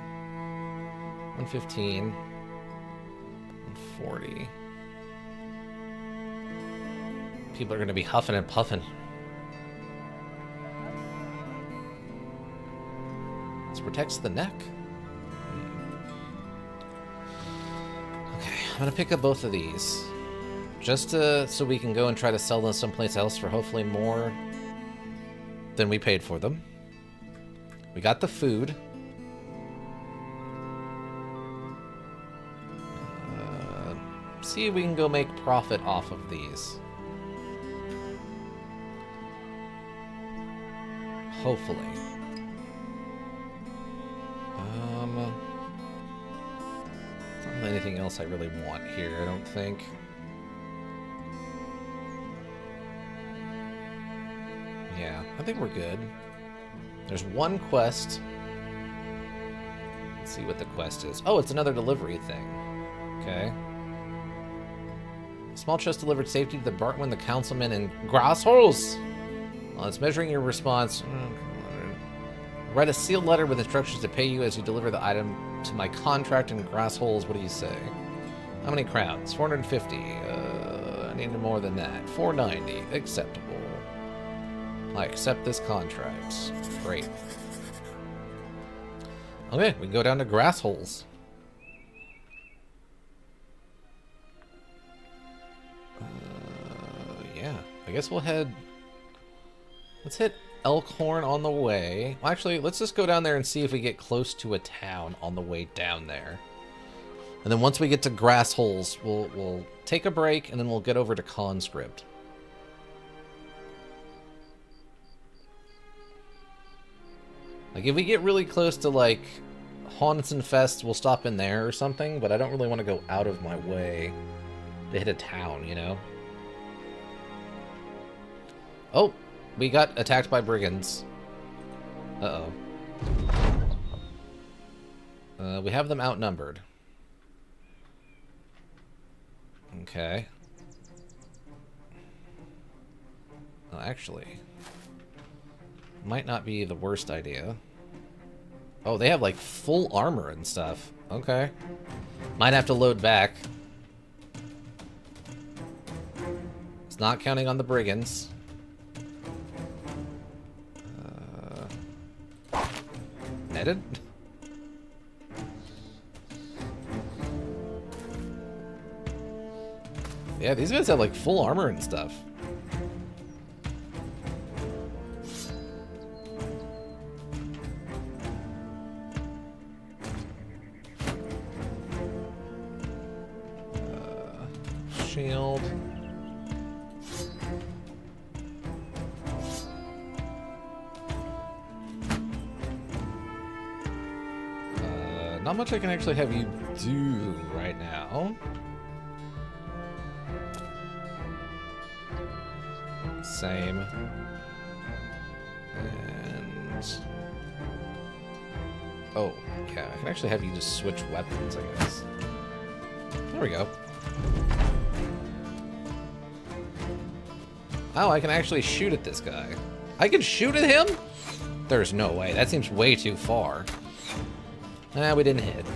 115. 140. People are going to be huffing and puffing. protects the neck. Okay, I'm gonna pick up both of these. Just so we can go and try to sell them someplace else for hopefully more than we paid for them. We got the food. See if we can go make profit off of these. Hopefully. Not really anything else I really want here, I don't think. Yeah, I think we're good. There's one quest. Let's see what the quest is. Oh, it's another delivery thing. Okay. Small chest delivered safety to the Bartwin, the councilman, and Grassholes. Well, it's measuring your response. Write a sealed letter with instructions to pay you as you deliver the item to my contract in Grassholes. What do you say? How many crowns? 450. I need more than that. 490. Acceptable. I accept this contract. Great. Okay, we can go down to Grassholes. Yeah, I guess we'll head... Let's hit Elkhorn on the way. Well, actually, let's just go down there and see if we get close to a town on the way down there. And then once we get to Grassholes, we'll take a break, and then we'll get over to Conscript. Like, if we get really close to, like, Haunson Fest, we'll stop in there or something, but I don't really want to go out of my way to hit a town, you know? Oh, we got attacked by brigands. Uh-oh. We have them outnumbered. Okay. Well, actually, might not be the worst idea. Oh, they have, like, full armor and stuff. Okay. Might have to load back. It's not counting on the brigands. Netted? Yeah, these guys have, like, full armor and stuff. Shield. Not much I can actually have you do right now. Same. And... oh, yeah, I can actually have you just switch weapons, I guess. There we go. Oh, I can actually shoot at this guy. I can shoot at him? There's no way. That seems way too far. Ah, we didn't hit.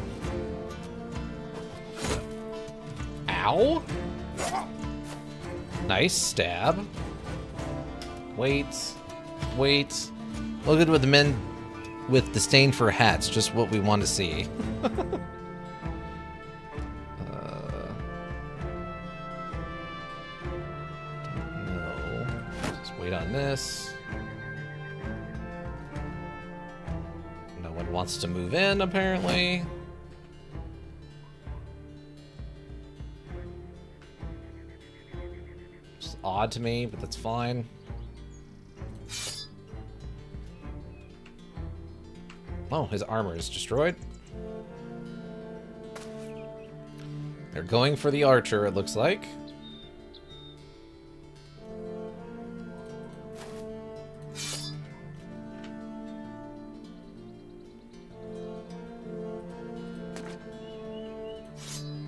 Ow! Nice stab. Wait. Wait. Look at with the men with disdain for hats. Just what we want to see. No. Just wait on this. No one wants to move in, apparently. It's odd to me, but that's fine. Oh, his armor is destroyed. They're going for the archer, it looks like.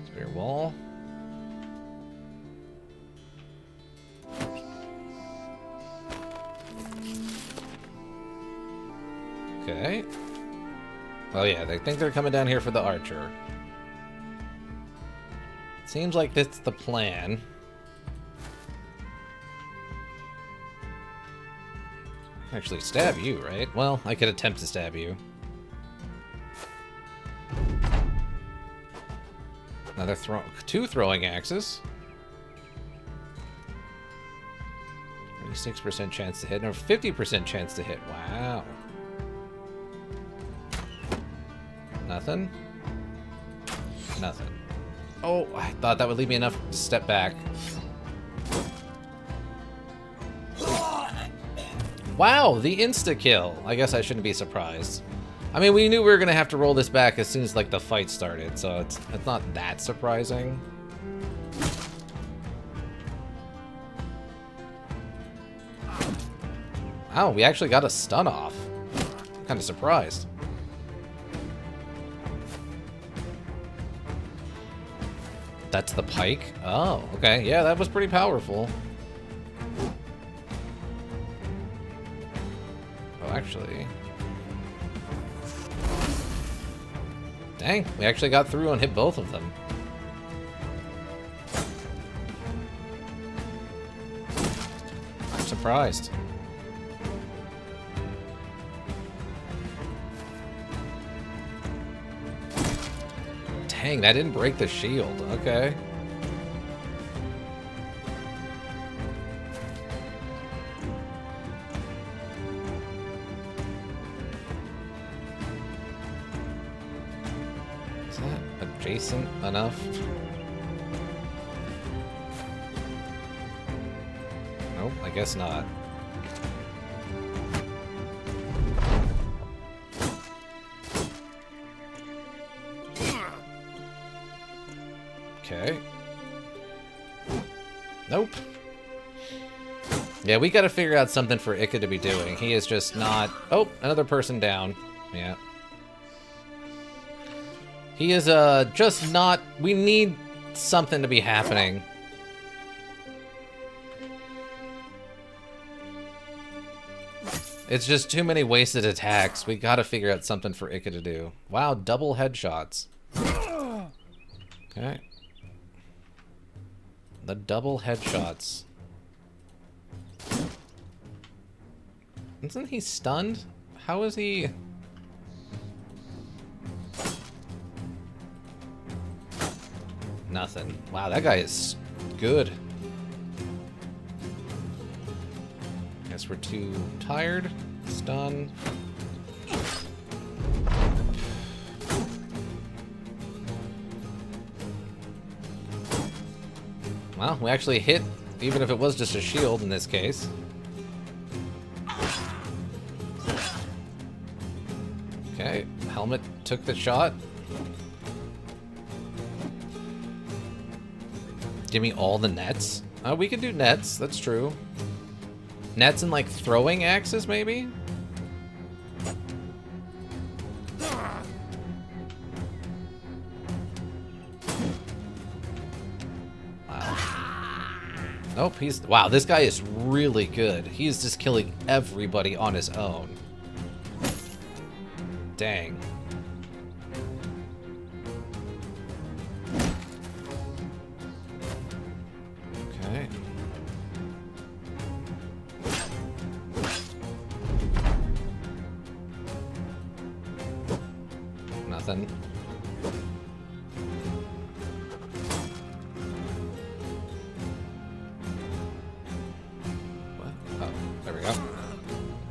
Spear wall. Okay. Oh yeah, they think they're coming down here for the archer. Seems like that's the plan. Actually stab you, right? Well, I could attempt to stab you. Another two throwing axes. 36% chance to hit, or 50% chance to hit. Wow. Nothing. Nothing. Oh, I thought that would leave me enough to step back. Wow, the insta-kill. I guess I shouldn't be surprised. I mean, we knew we were going to have to roll this back as soon as, like, the fight started, so it's not that surprising. Oh, we actually got a stun off. I'm kind of surprised. That's the pike? Oh, okay. Yeah, that was pretty powerful. Oh, actually... Dang, we actually got through and hit both of them. I'm surprised. Dang, that didn't break the shield. Okay. Is that adjacent enough? Nope, I guess not. Okay. Nope. Yeah, we gotta figure out something for Ica to be doing. He is just not... Oh, another person down. Yeah. He is, just not... We need something to be happening. It's just too many wasted attacks. We gotta figure out something for Ica to do. Wow, double headshots. Okay. The double headshots. Isn't he stunned? How is he... Nothing. Wow, that guy is good. Guess we're too tired. Stun. Well, we actually hit, even if it was just a shield in this case. Okay, helmet took the shot. Give me all the nets. We could do nets, that's true. Nets and like throwing axes, maybe? Nope, he's... Wow, this guy is really good. He's just killing everybody on his own. Dang. Okay. Nothing.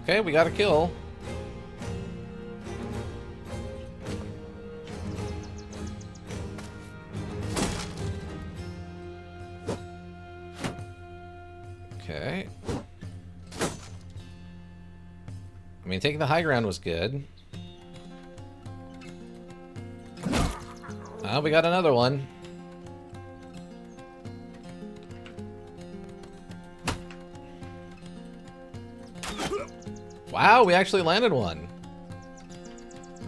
Okay, we got a kill. Okay. I mean, taking the high ground was good. Oh, we got another one. Wow, we actually landed one.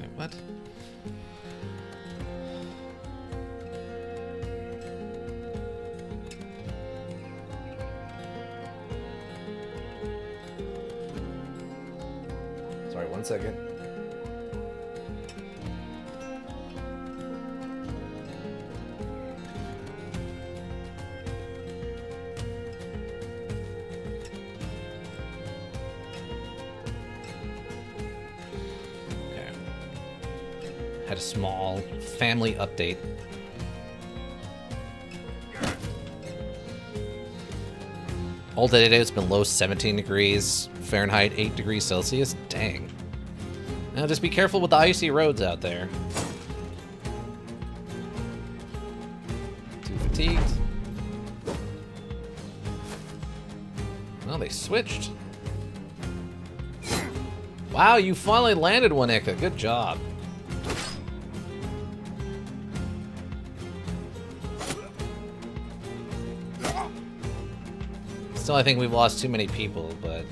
Wait, what? Sorry, 1 second. Had a small family update. All day today it's been low 17 degrees Fahrenheit, 8 degrees Celsius. Dang. Now just be careful with the icy roads out there. Too fatigued. Well, they switched. Wow, you finally landed one, Ika. Good job. Still, I think we've lost too many people, but...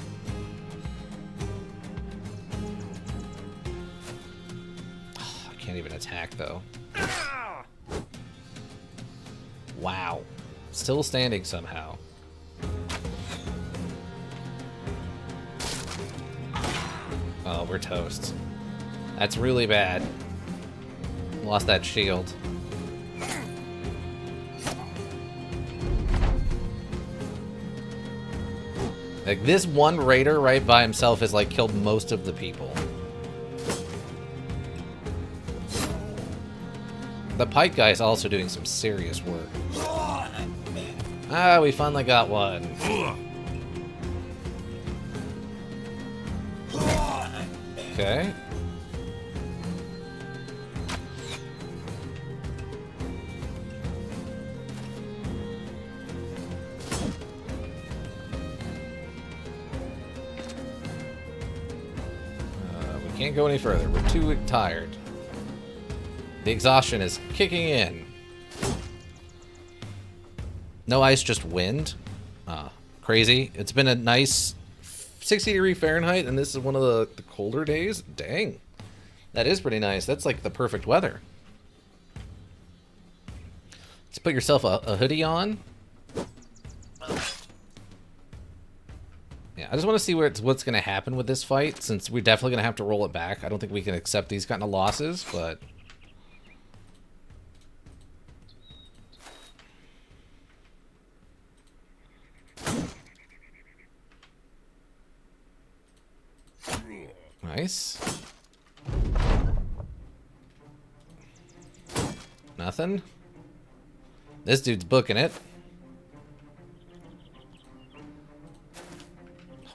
I can't even attack, though. Wow. Still standing somehow. Oh, we're toast. That's really bad. Lost that shield. Like, this one raider right by himself has, like, killed most of the people. The pike guy is also doing some serious work. Ah, we finally got one. Okay. We can't go any further. We're too tired. The exhaustion is kicking in. No ice, just wind. Crazy. It's been a nice 60-degree Fahrenheit, and this is one of the colder days. Dang. That is pretty nice. That's like the perfect weather. Let's put yourself a hoodie on. Yeah, I just want to see what's going to happen with this fight, since we're definitely going to have to roll it back. I don't think we can accept these kind of losses, but... Nice. Nothing. This dude's booking it.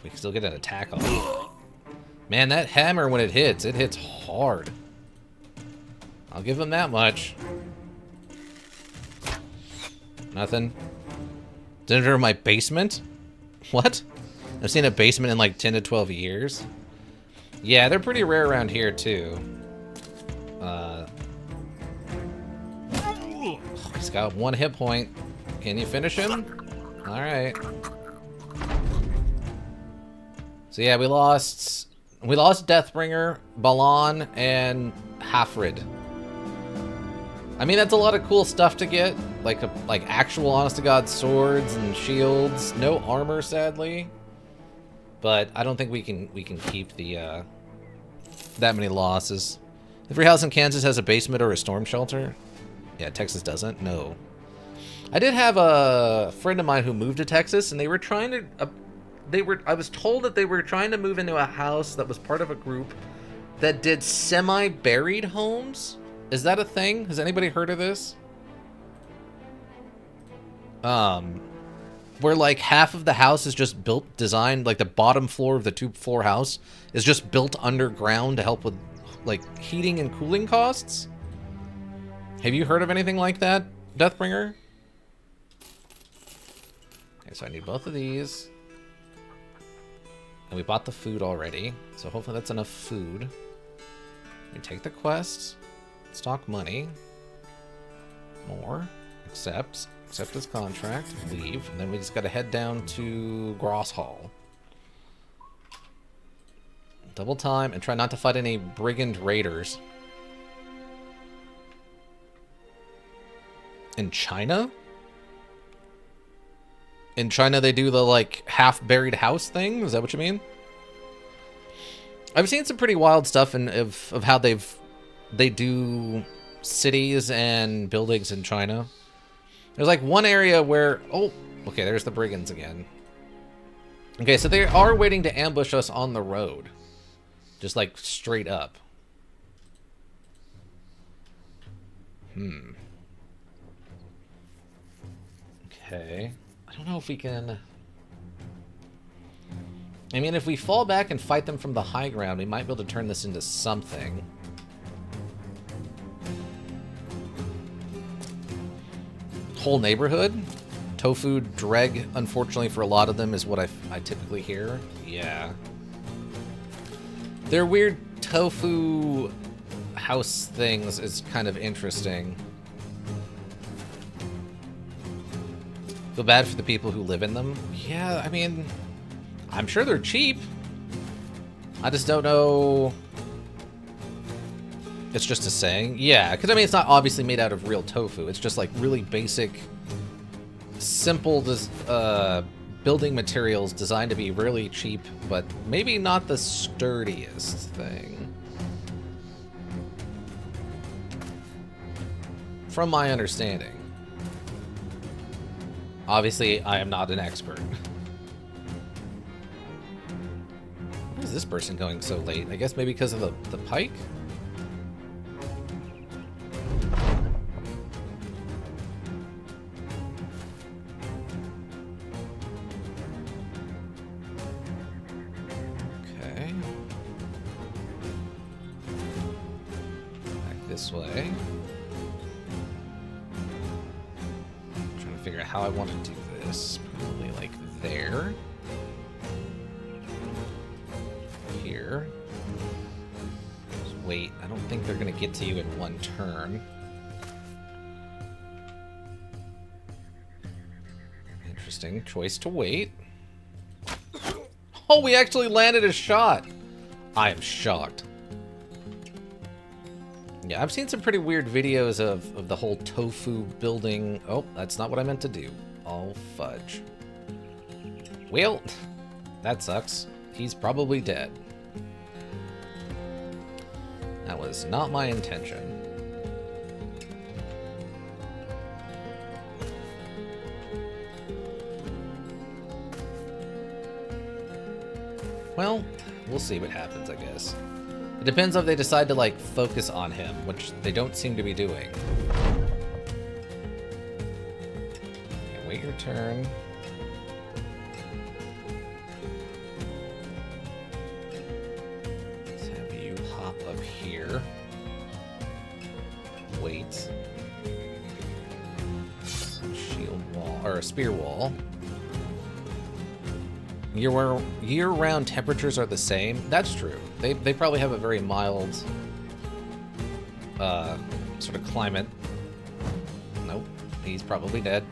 We can still get an attack on it. Man, that hammer, when it hits hard. I'll give him that much. Nothing. Enter my basement? What? I've seen a basement in like 10 to 12 years. Yeah, they're pretty rare around here, too. He's got one hit point. Can you finish him? Alright. So yeah, we lost Deathbringer, Balan, and Hafrid. I mean, that's a lot of cool stuff to get. Like actual honest-to-God swords and shields. No armor, sadly. But I don't think we can keep the that many losses. Every house in Kansas has a basement or a storm shelter. Yeah, Texas doesn't. No. I did have a friend of mine who moved to Texas, and they were trying to. I was told that they were trying to move into a house that was part of a group that did semi-buried homes. Is that a thing? Has anybody heard of this? Where like half of the house is just designed, like the bottom floor of the 2-floor house is just built underground to help with like heating and cooling costs. Have you heard of anything like that, Deathbringer? Okay, so I need both of these. And we bought the food already, so hopefully that's enough food. We take the quest, stock money, more, accept his contract, leave, and then we just gotta head down to Gross Hall. Double time and try not to fight any brigand raiders. In China? In China they do the like half-buried house thing? Is that what you mean? I've seen some pretty wild stuff of how they do cities and buildings in China. There's like one area where... Oh, okay, there's the brigands again. Okay, so they are waiting to ambush us on the road. Just like straight up. Okay. I don't know if we can... I mean, if we fall back and fight them from the high ground, we might be able to turn this into something. Whole neighborhood? Tofu dreg, unfortunately for a lot of them, is what I typically hear. Yeah. Their weird tofu house things is kind of interesting. Feel bad for the people who live in them. Yeah, I mean, I'm sure they're cheap. I just don't know. It's just a saying. Yeah, because I mean, it's not obviously made out of real tofu. It's just like really basic, simple building materials designed to be really cheap, but maybe not the sturdiest thing. From my understanding. Obviously, I am not an expert. Why is this person going so late? I guess maybe because of the pike? Okay. Back this way. Figure out how I want to do this. Probably like there. Here. Just wait. I don't think they're going to get to you in one turn. Interesting choice to wait. Oh, we actually landed a shot. I am shocked. Yeah, I've seen some pretty weird videos of the whole tofu building. Oh, that's not what I meant to do. Oh, fudge. Well, that sucks. He's probably dead. That was not my intention. Well, we'll see what happens, I guess. It depends if they decide to, like, focus on him, which they don't seem to be doing. Okay, wait your turn. Let's have you hop up here. Wait. Shield wall, or a spear wall. Year-round temperatures are the same. That's true. They probably have a very mild sort of climate. Nope, he's probably dead.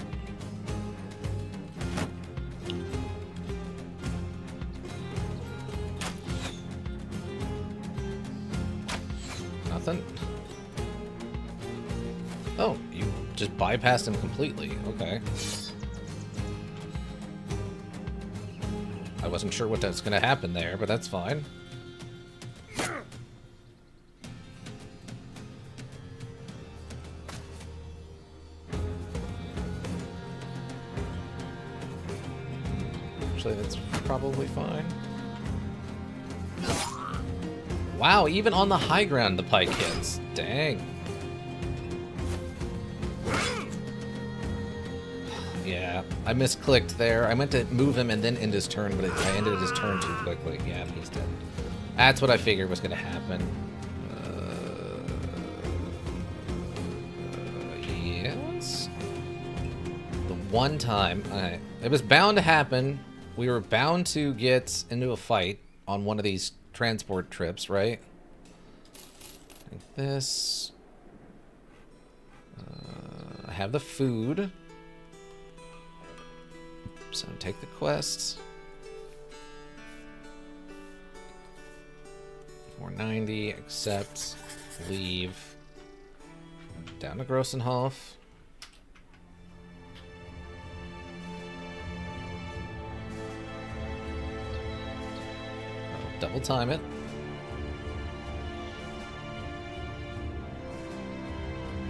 Nothing. Oh, you just bypassed him completely. Okay. I wasn't sure what that's going to happen there, but that's fine. Actually, that's probably fine. Wow, even on the high ground, the pike hits. Dang. Yeah, I misclicked there. I meant to move him and then end his turn, but I ended his turn too quickly. Yeah, he's dead. That's what I figured was going to happen. Yes. The one time, it was bound to happen. We were bound to get into a fight on one of these transport trips, right? Like this. I have the food. So take the quests. 490, accept, leave. Down to Grossenhof. I'll double time it.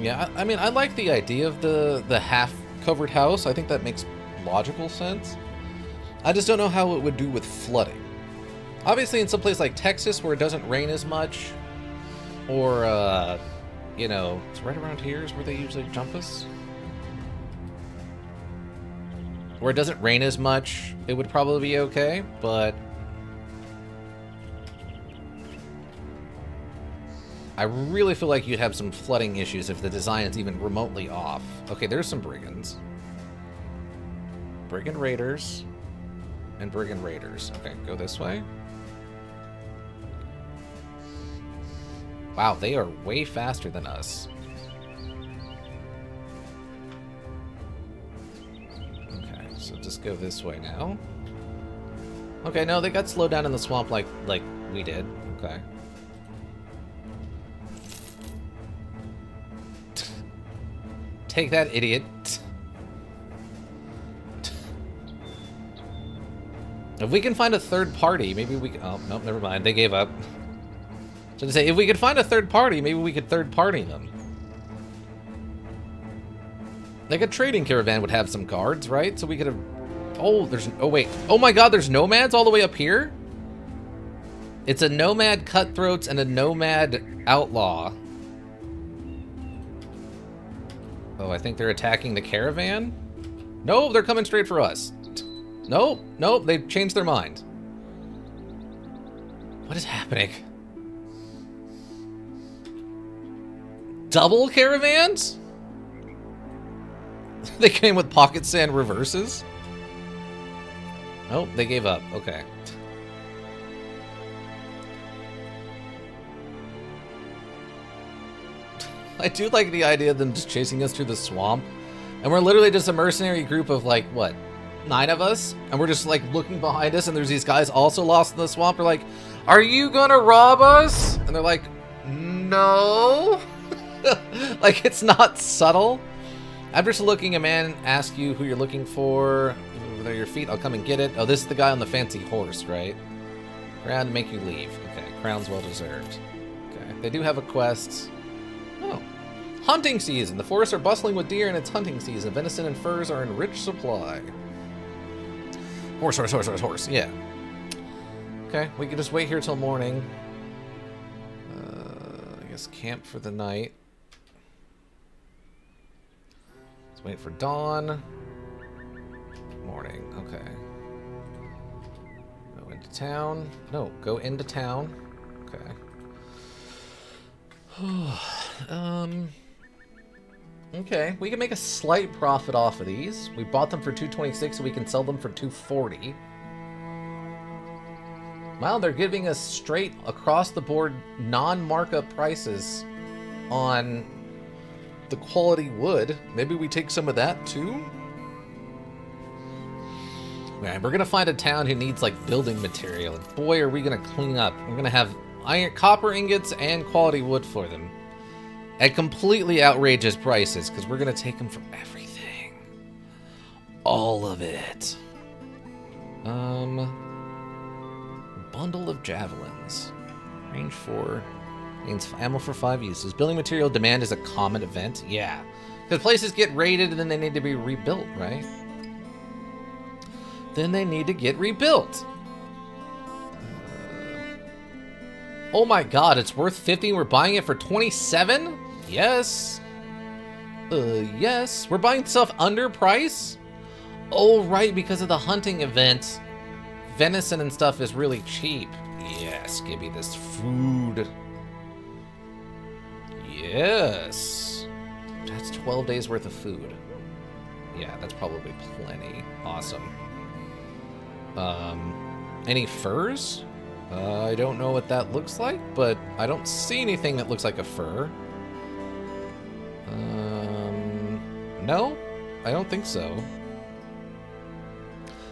Yeah, I mean, I like the idea of the half-covered house. I think that makes logical sense. I just don't know how it would do with flooding. Obviously, in some place like Texas where it doesn't rain as much, or, you know, it's right around here is where they usually jump us. Where it doesn't rain as much, it would probably be okay, but I really feel like you'd have some flooding issues if the design is even remotely off. Okay, there's some brigands. Brigand raiders. And brigand raiders. Okay, go this way. Wow, they are way faster than us. Okay, so just go this way now. Okay, no, they got slowed down in the swamp like we did. Okay. Take that, idiot. If we can find a third party, maybe we can... Oh, nope, never mind. They gave up. So to say, if we could find a third party, maybe we could third party them. Like a trading caravan would have some guards, right? So we could have... Oh, there's... Oh, wait. Oh my god, there's nomads all the way up here? It's a nomad cutthroats and a nomad outlaw. Oh, I think they're attacking the caravan? No, they're coming straight for us. Nope, nope, they've changed their mind. What is happening? Double caravans? They came with pocket sand reverses? Oh, they gave up. Okay. I do like the idea of them just chasing us through the swamp. And we're literally just a mercenary group of, like, what? 9 of us? And we're just, like, looking behind us, and there's these guys also lost in the swamp. We're like, are you gonna rob us? And they're like, no. Like, it's not subtle. After saluting a man, ask you who you're looking for. Over there, your feet, I'll come and get it. Oh, this is the guy on the fancy horse, right? Crown to make you leave. Okay, crown's well deserved. Okay, they do have a quest. Oh. Hunting season. The forests are bustling with deer and it's hunting season. Venison and furs are in rich supply. Horse, horse, horse, horse, horse. Yeah. Okay, we can just wait here till morning. I guess camp for the night. Let's wait for dawn. Morning. Okay. Go into town. No, go into town. Okay. Okay, we can make a slight profit off of these. We bought them for $226, so we can sell them for $240. Wow, they're giving us straight across the board non-markup prices on the quality wood. Maybe we take some of that too? Man, we're gonna find a town who needs like building material. And boy, are we gonna clean up. We're gonna have copper ingots and quality wood for them. At completely outrageous prices, because we're going to take them for everything. All of it. Bundle of javelins. Range 4. Means ammo for 5 uses. Building material demand is a common event. Yeah. Because places get raided and then they need to be rebuilt, right? Then they need to get rebuilt. Oh my god, it's worth 50 and we're buying it for 27? Yes. Yes. We're buying stuff under price? Oh, right, because of the hunting event. Venison and stuff is really cheap. Yes, give me this food. Yes. That's 12 days worth of food. Yeah, that's probably plenty. Awesome. Any furs? I don't know what that looks like, but I don't see anything that looks like a fur. No, I don't think so.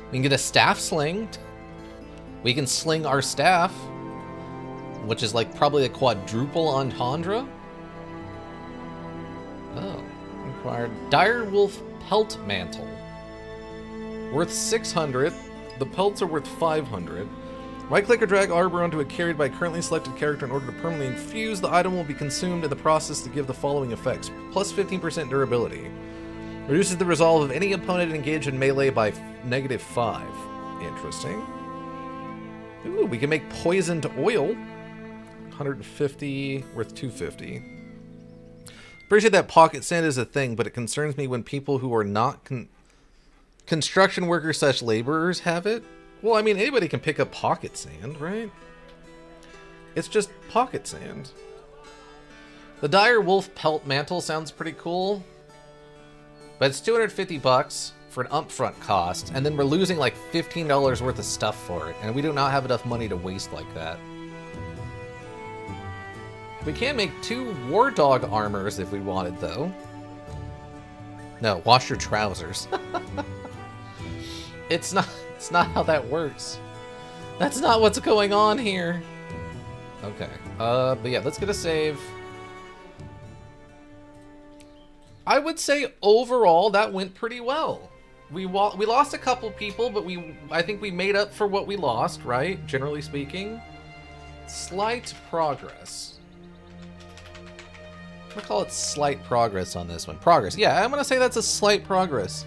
We can get a staff sling. We can sling our staff, which is like probably a quadruple entendre. Oh, required dire wolf pelt mantle. Worth 600. The pelts are worth 500. Right-click or drag arbor onto a carried by a currently selected character in order to permanently infuse. The item will be consumed in the process to give the following effects. Plus 15% durability. Reduces the resolve of any opponent engaged in melee by -5. Interesting. Ooh, we can make poisoned oil. 150, worth 250. Appreciate that pocket sand is a thing, but it concerns me when people who are not construction workers / laborers have it. Well, I mean, anybody can pick up pocket sand, right? It's just pocket sand. The Dire Wolf Pelt Mantle sounds pretty cool, but it's $250 for an upfront cost, and then we're losing like $15 worth of stuff for it, and we do not have enough money to waste like that. We can make 2 War Dog armors if we wanted, though. No, wash your trousers. It's not how that works. That's not what's going on here. Okay. But yeah, let's get a save. I would say overall that went pretty well. We lost a couple people, but I think we made up for what we lost, right? Generally speaking. Slight progress. I'm gonna call it slight progress on this one. Progress. Yeah, I'm gonna say that's a slight progress.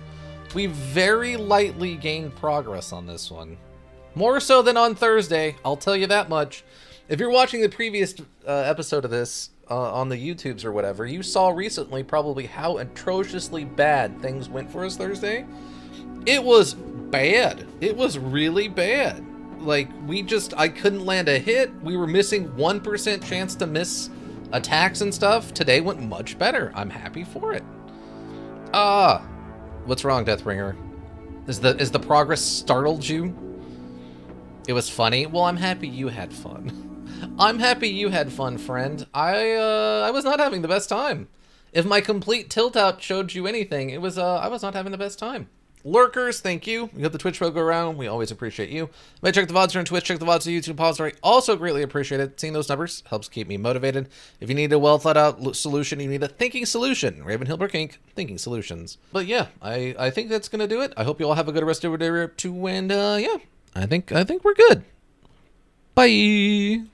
We very lightly gained progress on this one. More so than on Thursday, I'll tell you that much. If you're watching the previous episode of this on the YouTubes or whatever, you saw recently probably how atrociously bad things went for us Thursday. It was bad. It was really bad. Like, I couldn't land a hit. We were missing 1% chance to miss attacks and stuff. Today went much better. I'm happy for it. What's wrong, Deathbringer? Is the progress startled you? It was funny. Well, I'm happy you had fun. I'm happy you had fun, friend. I was not having the best time. If my complete tilt out showed you anything, it was I was not having the best time. Lurkers, thank you. We got the Twitch go around. We always appreciate you. Might check the VODs here on Twitch, check the VODs on YouTube repository. Also greatly appreciate it. Seeing those numbers helps keep me motivated. If you need a well thought out solution, you need a thinking solution. Raven Hilbrook Inc. Thinking Solutions. But yeah, I think that's gonna do it. I hope you all have a good rest of your day too, and yeah, I think we're good. Bye.